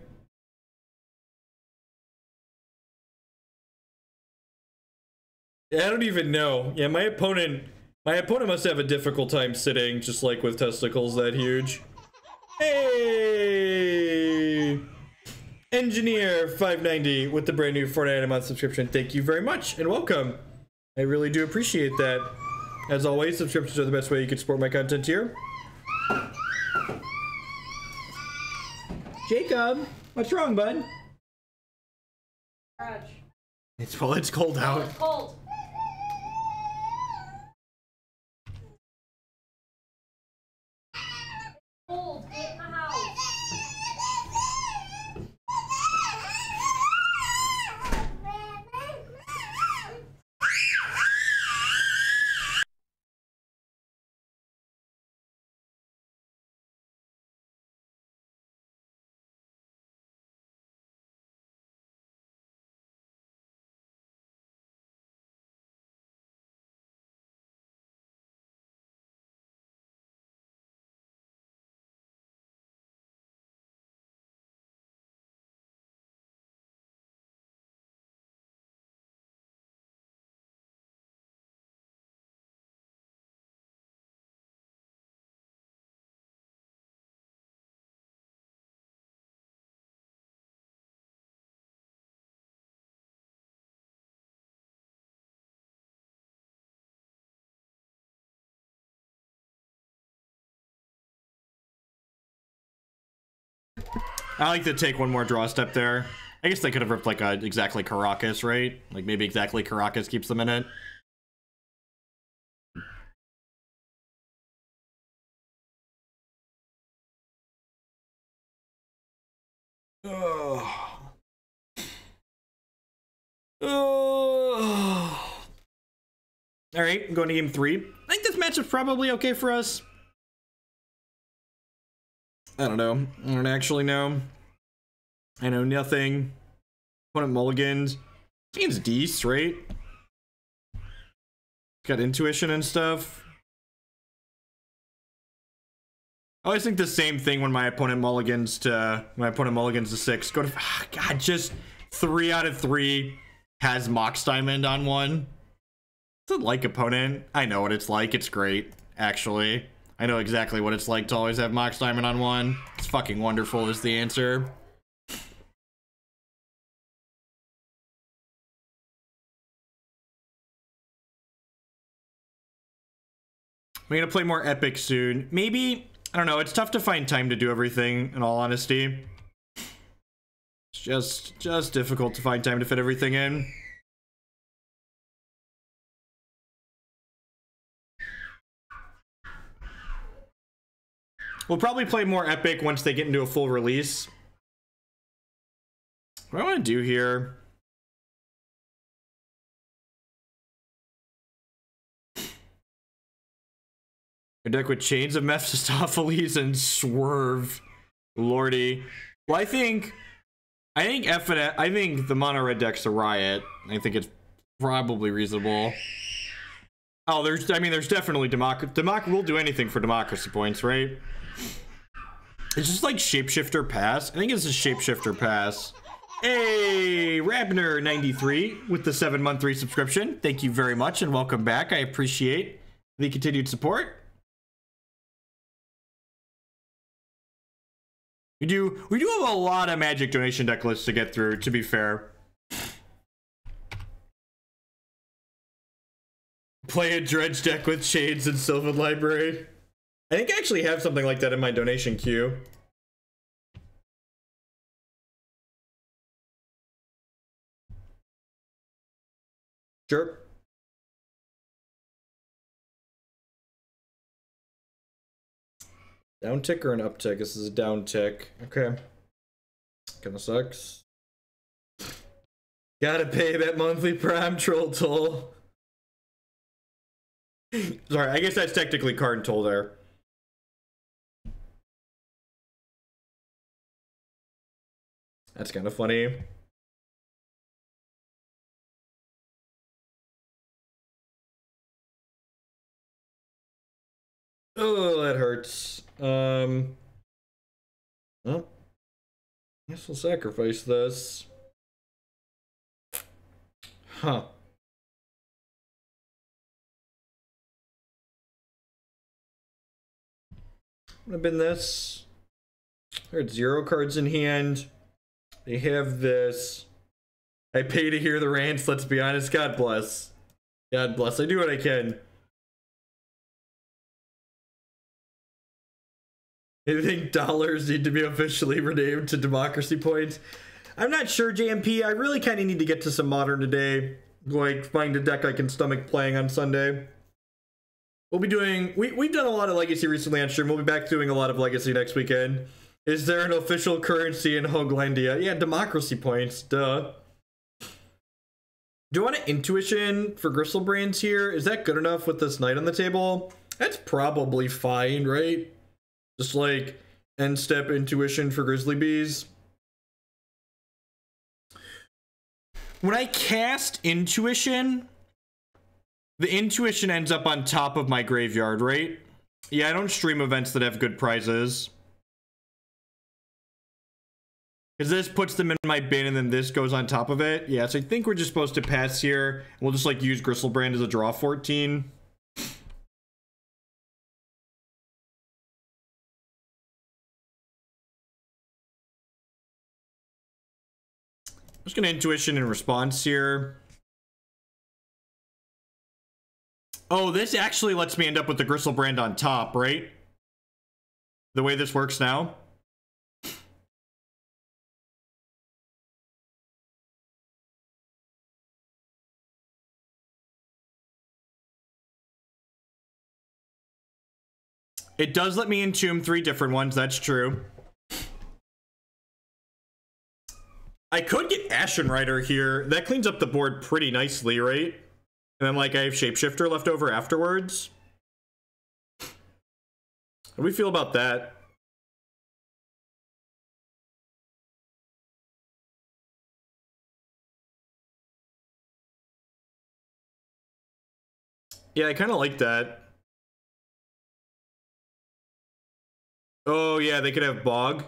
Yeah, I don't even know. Yeah, my opponent must have a difficult time sitting, just like with testicles that huge. Hey! Engineer 590 with the brand new Fortnite month subscription. Thank you very much and welcome. I really do appreciate that. As always, subscriptions are the best way you can support my content here. Jacob, what's wrong, bud? It's cold out. It's cold. Cold. Get in the house. I like to take one more draw step there. I guess they could have ripped like a exactly Caracas, right? Like maybe exactly Caracas keeps them in it. Oh. Oh. All right, going to game 3. I think this match is probably okay for us. I don't know. I don't actually know. I know nothing. Opponent mulligans. Seems decent, right? Got intuition and stuff. I always think the same thing when my opponent mulligans to 6. Go to God, just 3 out of 3 has Mox Diamond on one. It's a like opponent. I know what it's like. It's great, actually. I know exactly what it's like to always have Mox Diamond on one. It's fucking wonderful is the answer. I'm gonna play more Epic soon. Maybe, I don't know, it's tough to find time to do everything, in all honesty. It's just difficult to find time to fit everything in. We'll probably play more Epic once they get into a full release. What do I want to do here? A deck with Chains of Mephistopheles and Swerve. Lordy. Well, I think the mono red deck's a riot. I think it's probably reasonable. Oh, there's definitely democracy. We'll do anything for democracy points, right? It's just like Shapeshifter pass. I think it's a Shapeshifter pass. Hey, Rabner93 with the 7-month resubscription. Thank you very much and welcome back. I appreciate the continued support. We do have a lot of Magic donation deck lists to get through, to be fair. Play a Dredge deck with Shades and Sylvan Library. I think I actually have something like that in my donation queue. Sure. Down tick or an up tick? This is a down tick. Okay. Kinda sucks. Gotta pay that monthly prime troll toll. Sorry, I guess that's technically card toll there. That's kind of funny. Oh, that hurts. Well, I guess we'll sacrifice this. Huh. Would have been this. There's 0 cards in hand. They have this. I pay to hear the rants, let's be honest. God bless. God bless. I do what I can. I think dollars need to be officially renamed to democracy points. I'm not sure, JMP. I really kind of need to get to some modern today. Like, find a deck I can stomach playing on Sunday. We'll be doing... We've done a lot of Legacy recently on stream. We'll be back doing a lot of Legacy next weekend. Is there an official currency in Hoaglandia? Yeah, democracy points. Duh. Do you want an Intuition for Griselbrands here? Is that good enough with this knight on the table? That's probably fine, right? Just like end step Intuition for Grizzly Bees. When I cast Intuition, the Intuition ends up on top of my graveyard, right? Yeah, I don't stream events that have good prizes. Because this puts them in my bin and then this goes on top of it. Yeah, so I think we're just supposed to pass here. We'll just like use Griselbrand as a draw 14. I'm just gonna Intuition in response here. Oh, this actually lets me end up with the Griselbrand on top, right? The way this works now. It does let me entomb 3 different ones, that's true. I could get Ashen Rider here. That cleans up the board pretty nicely, right? And then, like, I have Shapeshifter left over afterwards. How do we feel about that? Yeah, I kind of like that. Oh, yeah, they could have Bog.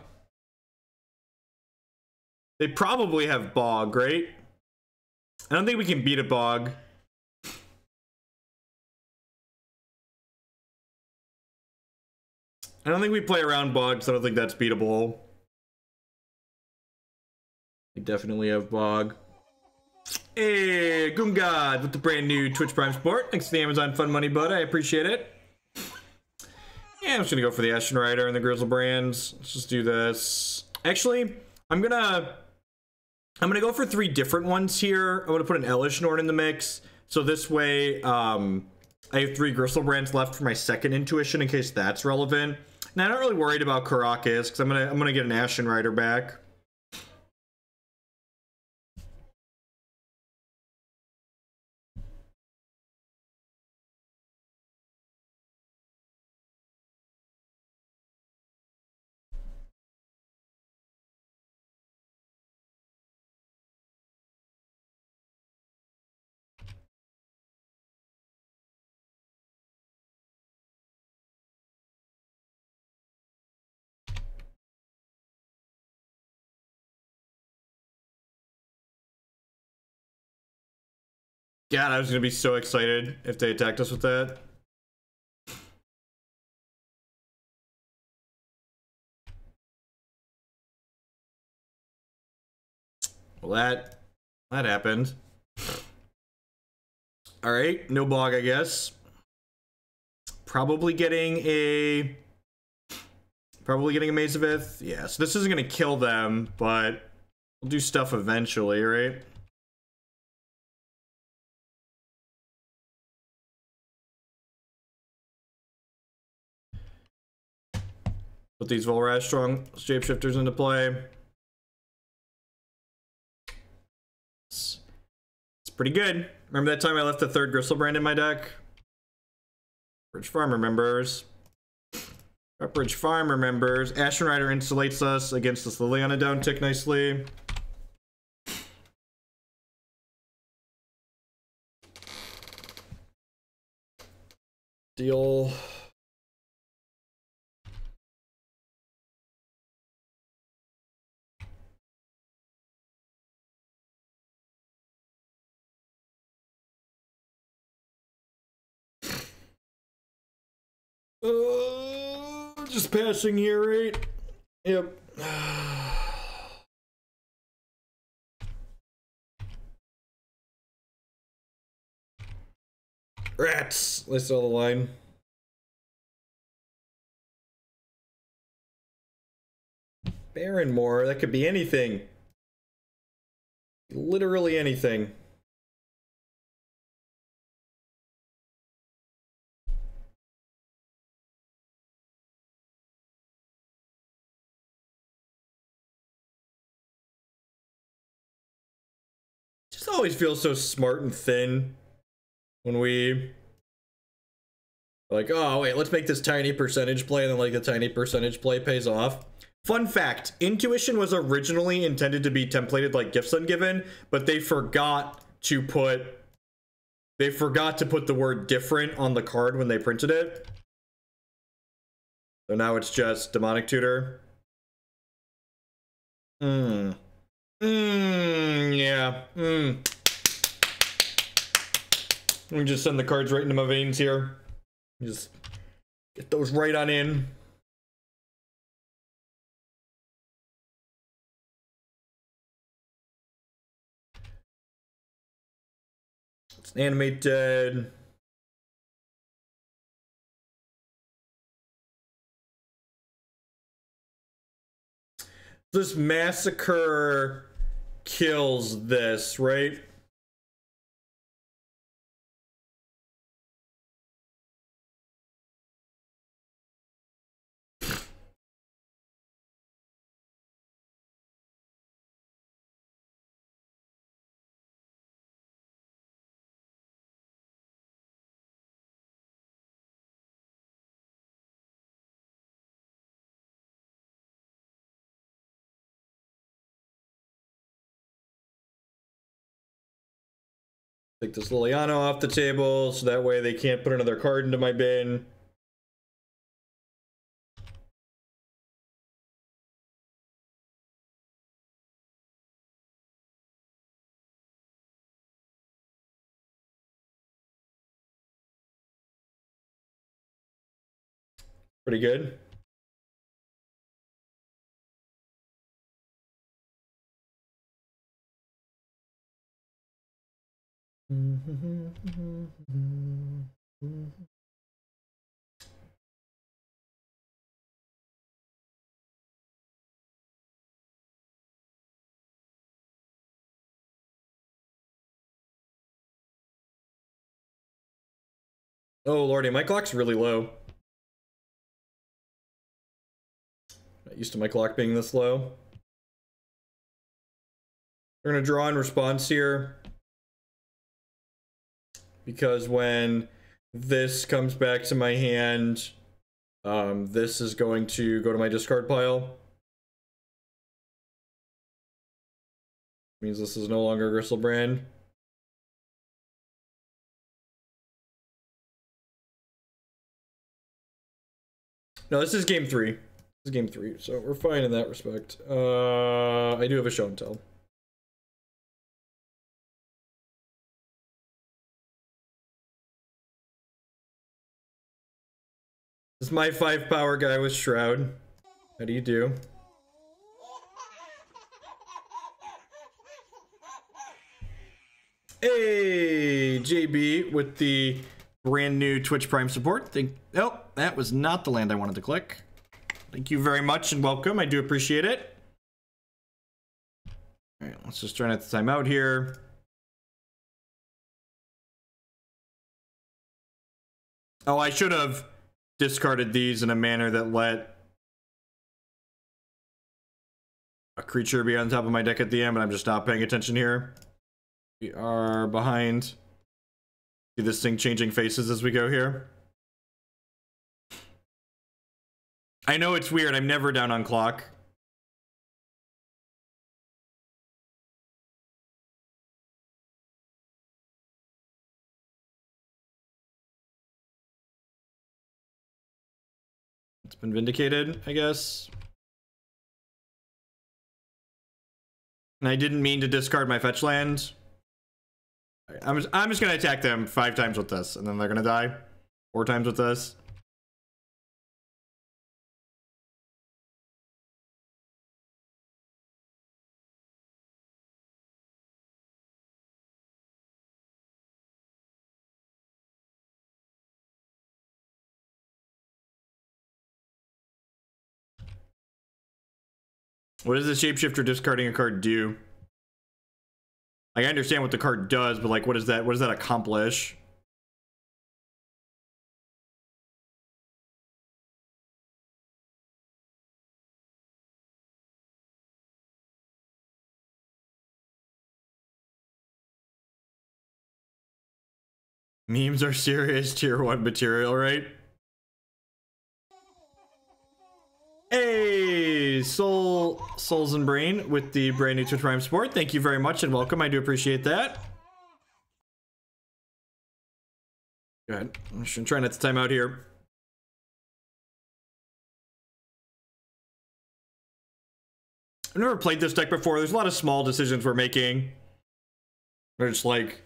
They probably have Bog, right? I don't think we can beat a Bog. I don't think we play around Bog, so I don't think that's beatable. We definitely have Bog. Hey, Goomgod with the brand new Twitch Prime support. Thanks to the Amazon Fun Money, bud. I appreciate it. Yeah, I'm just gonna go for the Ashen Rider and the Griselbrands. Let's just do this. Actually, I'm gonna go for 3 different ones here. I'm gonna put an Elesh Norn in the mix. So this way, I have 3 Griselbrands left for my second Intuition in case that's relevant. Now, I'm not really worried about Karakas because I'm gonna get an Ashen Rider back. God, I was gonna be so excited if they attacked us with that. Well, that happened. All right, no Bog, I guess. Probably getting a Maze of Ith. Yeah, so this isn't gonna kill them, but we'll do stuff eventually, right? Put these Volrath strong shapeshifters into play. It's pretty good. Remember that time I left the third Griselbrand in my deck? Bridge Farm remembers. Bridge Farm remembers. Ashen Rider insulates us against this Lily on a down tick nicely. Deal. Just passing here, right? Yep. Rats! I saw the line. Barrenmore, that could be anything. Literally anything. Just always feels so smart and thin when we like, oh wait, let's make this tiny percentage play, and then like the tiny percentage play pays off. Fun fact, Intuition was originally intended to be templated like Gifts Ungiven, but they forgot to put the word different on the card when they printed it. So now it's just Demonic Tutor. Yeah. Let me just send the cards right into my veins here. Just get those right on in. It's an Animate Dead. This Massacre kills this, right? Take this Liliana off the table, so that way they can't put another card into my bin. Pretty good. Oh lordy, my clock's really low. Not used to my clock being this low. We're gonna draw in response here, because when this comes back to my hand, this is going to go to my discard pile. Means this is no longer Griselbrand. No, this is game 3. This is game 3, so we're fine in that respect. I do have a show and tell. This is my 5 power guy with Shroud. How do you do? Hey, JB with the brand new Twitch Prime support. Oh, that was not the land I wanted to click. Thank you very much and welcome. I do appreciate it. All right, let's just try not to time out here. Oh, I should have discarded these in a manner that let a creature be on top of my deck at the end, but I'm just not paying attention here. We are behind. See this thing changing faces as we go here. I know it's weird. I'm never down on clock. It's been vindicated, I guess. And I didn't mean to discard my fetch land. I'm just gonna attack them 5 times with this, and then they're gonna die 4 times with this. What does the Shapeshifter discarding a card do? Like, I understand what the card does, but like, what does that accomplish? Memes are serious tier 1 material, right? Hey, Souls and Brain with the brand new Twitch Prime support. Thank you very much and welcome. I do appreciate that. Go ahead. I'm just trying not to time out here. I've never played this deck before. There's a lot of small decisions we're making. They're just like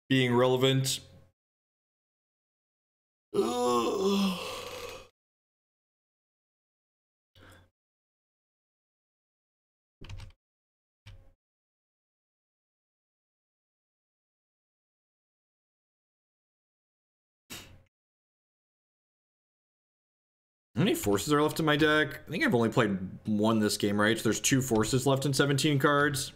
being relevant. Ugh. How many forces are left in my deck? I think I've only played 1 this game, right? So there's 2 forces left in 17 cards.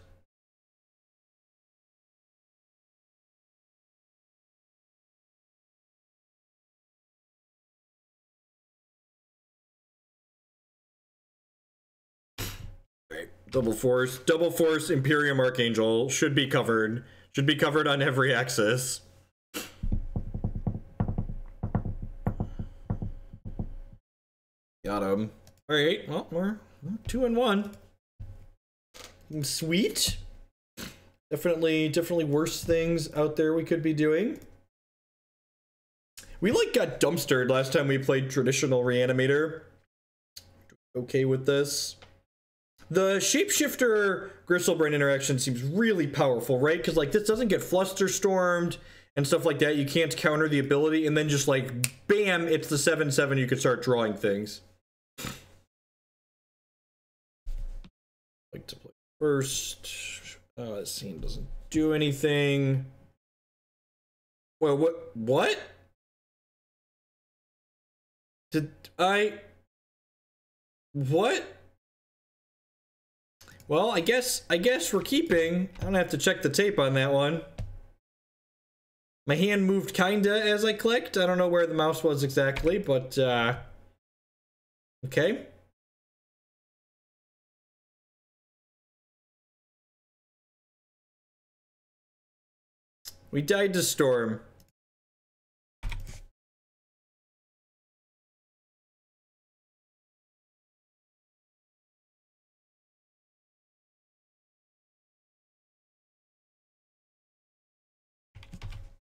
Right. Double force Empyrial Archangel should be covered. Should be covered on every axis. Got him. All right, well, we're 2 and 1. Sweet. Definitely worse things out there we could be doing. We like got dumpstered last time we played traditional Reanimator. Okay with this. The Shapeshifter Griselbrand interaction seems really powerful, right? Because like this doesn't get Flusterstormed and stuff like that. You can't counter the ability, and then just like bam, it's the 7/7. You could start drawing things. Like to play first. This scene doesn't do anything. Well, what? Did I? What? Well, I guess we're keeping. I'm gonna have to check the tape on that one. My hand moved kinda as I clicked. I don't know where the mouse was exactly, but okay. We died to Storm.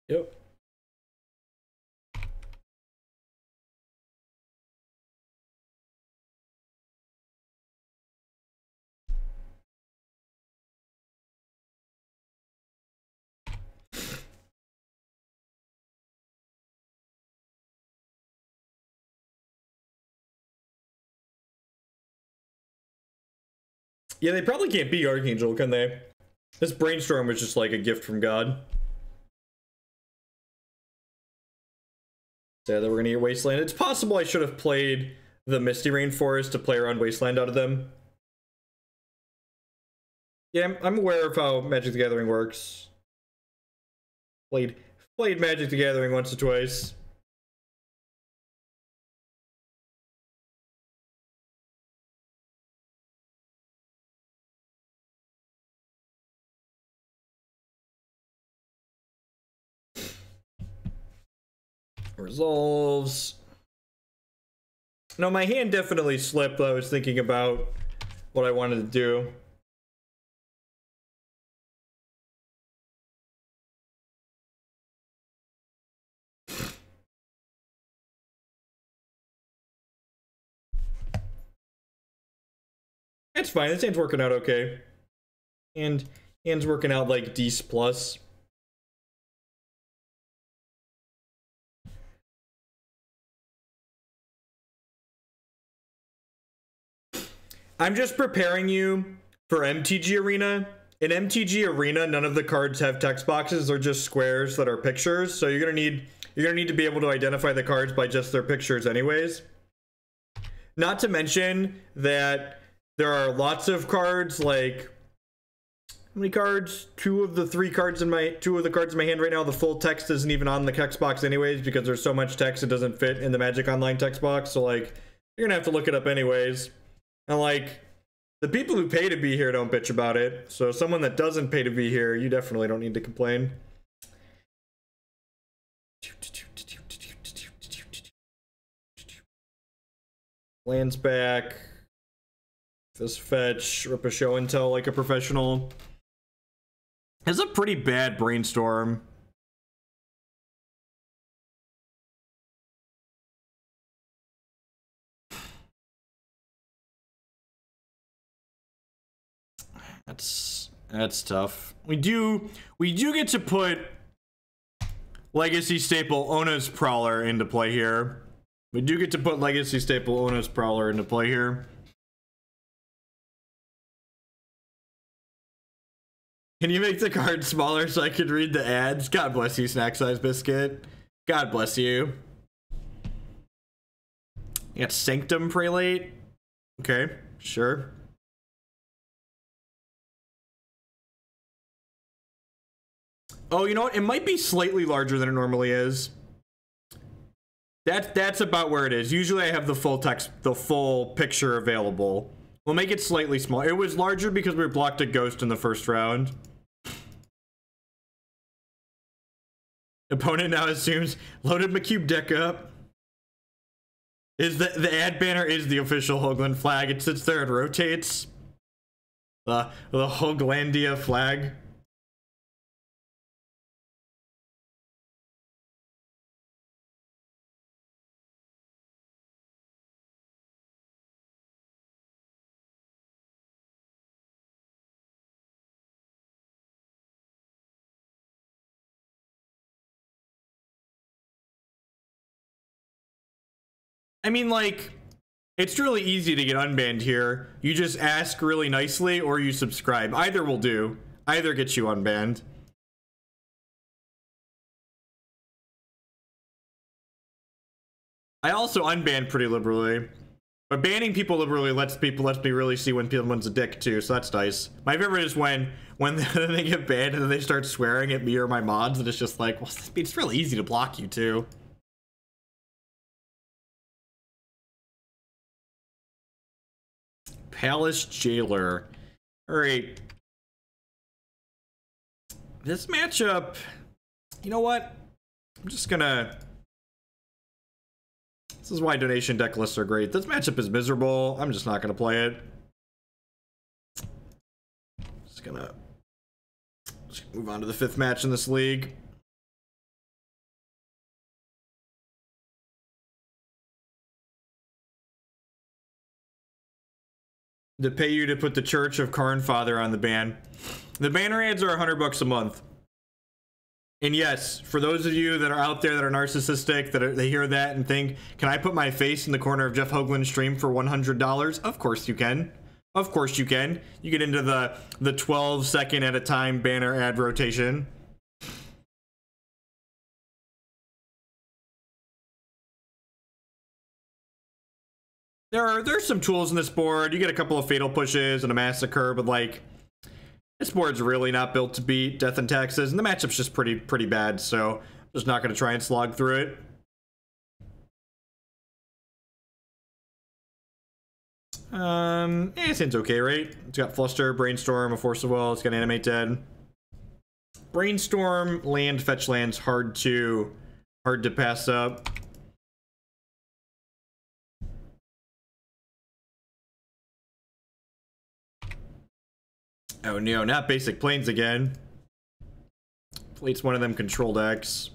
Yep. Yeah, they probably can't beat Archangel, can they? This Brainstorm was just like a gift from God. Yeah, that we're gonna get Wasteland. It's possible I should have played the Misty Rainforest to play around Wasteland out of them. Yeah, I'm aware of how Magic the Gathering works. Played Magic the Gathering once or twice. Resolves. No, my hand definitely slipped. I was thinking about what I wanted to do. It's fine. This hand's working out okay. And hand's working out like D's plus. I'm just preparing you for MTG Arena. In MTG Arena, none of the cards have text boxes. They're just squares that are pictures. So you're gonna need to be able to identify the cards by just their pictures anyways. Not to mention that there are lots of cards, like how many cards? Two of the cards in my hand right now, the full text isn't even on the text box anyways because there's so much text it doesn't fit in the Magic Online text box. So like you're gonna have to look it up anyways. And like, the people who pay to be here don't bitch about it. So someone that doesn't pay to be here, you definitely don't need to complain. Lands back. This fetch, rip a show and tell like a professional. It's a pretty bad Brainstorm. That's tough. We do get to put Legacy staple Oona's Prowler into play here. We do get to put Legacy staple Oona's Prowler into play here. Can you make the card smaller so I can read the ads? God bless you, Snack Size Biscuit. God bless you. You got Sanctum Prelate. Okay, sure. Oh, you know what? It might be slightly larger than it normally is. That's about where it is. Usually I have the full text, the full picture available. We'll make it slightly smaller. It was larger because we blocked a ghost in the first round. Opponent now assumes loaded Macube deck up. Is the ad banner is the official Hoagland flag. It sits there and rotates. The Hoaglandia flag. I mean, like, it's really easy to get unbanned here. You just ask really nicely or you subscribe. Either will do. Either gets you unbanned. I also unban pretty liberally. But banning people liberally lets me really see when someone's a dick too, so that's nice. My favorite is when they get banned and then they start swearing at me or my mods and it's just like, well, it's really easy to block you too. Palace Jailer. Alright. This matchup, you know what? I'm just gonna... This is why donation deck lists are great. This matchup is miserable. I'm just not gonna play it. Just gonna move on to the 5th match in this league. To pay you to put the Church of Karnfather on the ban. The banner ads are $100 a month. And yes, for those of you that are out there that are narcissistic, they hear that and think, can I put my face in the corner of Jeff Hoagland's stream for $100? Of course you can. Of course you can. You get into the 12-second at a time banner ad rotation. There's some tools in this board. You get a couple of fatal pushes and a massacre, but like this board's really not built to beat Death and Taxes, and the matchup's just pretty bad, so I'm just not going to try and slog through it. It seems okay, right? It's got Fluster, Brainstorm, a Force of Will, it's got Animate Dead. Brainstorm, land, fetch lands, hard to pass up. Oh no, not basic planes again. Plate's one of them control decks.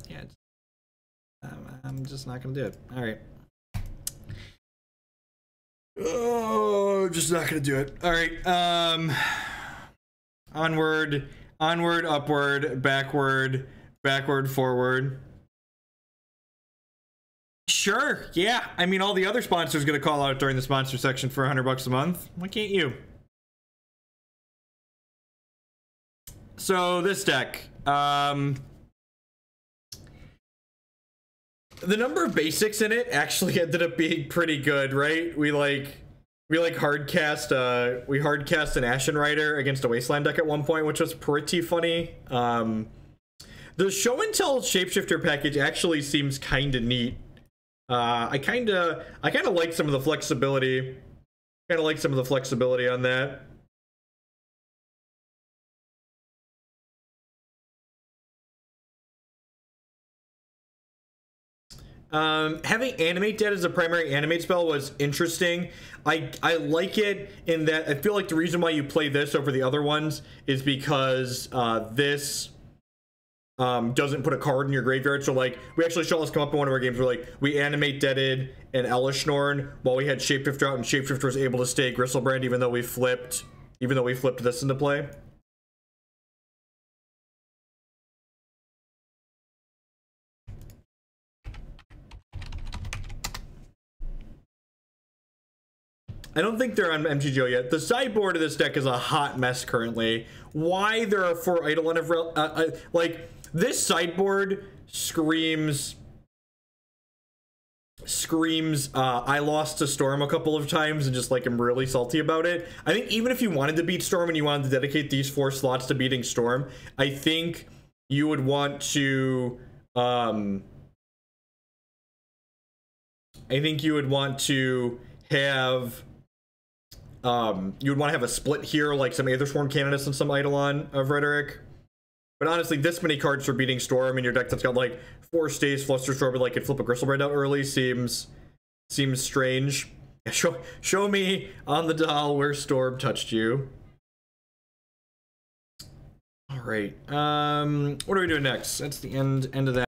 Yeah, I'm just not gonna do it. All right. Oh, just not gonna do it. All right. Onward, onward, upward, backward, backward, forward. Sure. Yeah. I mean, all the other sponsors gonna call out during the sponsor section for $100 a month. Why can't you? So this deck, the number of basics in it actually ended up being pretty good, right? We hardcast an Ashen Rider against a Wasteland deck at one point, which was pretty funny. The show and tell Shapeshifter package actually seems kind of neat. I kind of like some of the flexibility. Kind of like some of the flexibility on that. Having Animate Dead as a primary animate spell was interesting. I like it in that I feel like the reason why you play this over the other ones is because this doesn't put a card in your graveyard. So like we actually saw this come up in one of our games where like we Animate Deaded an Elesh Norn while we had Shapeshifter out, and Shapeshifter was able to stay Griselbrand even though we flipped this into play. I don't think they're on MTGO yet. The sideboard of this deck is a hot mess currently. Why there are 4 Eidolon of like this sideboard screams I lost to Storm a couple of times and just like I'm really salty about it. I think even if you wanted to beat Storm and you wanted to dedicate these 4 slots to beating Storm, I think you would want to have you would want to have a split here, like some Aethersworn Canonist and some Eidolon of Rhetoric. But honestly, this many cards for beating Storm in your deck that's got like 4 stays, Flusterstorm, and like could flip a Griselbrand out early seems strange. Show me on the doll where Storm touched you. All right. What are we doing next? That's the end of that.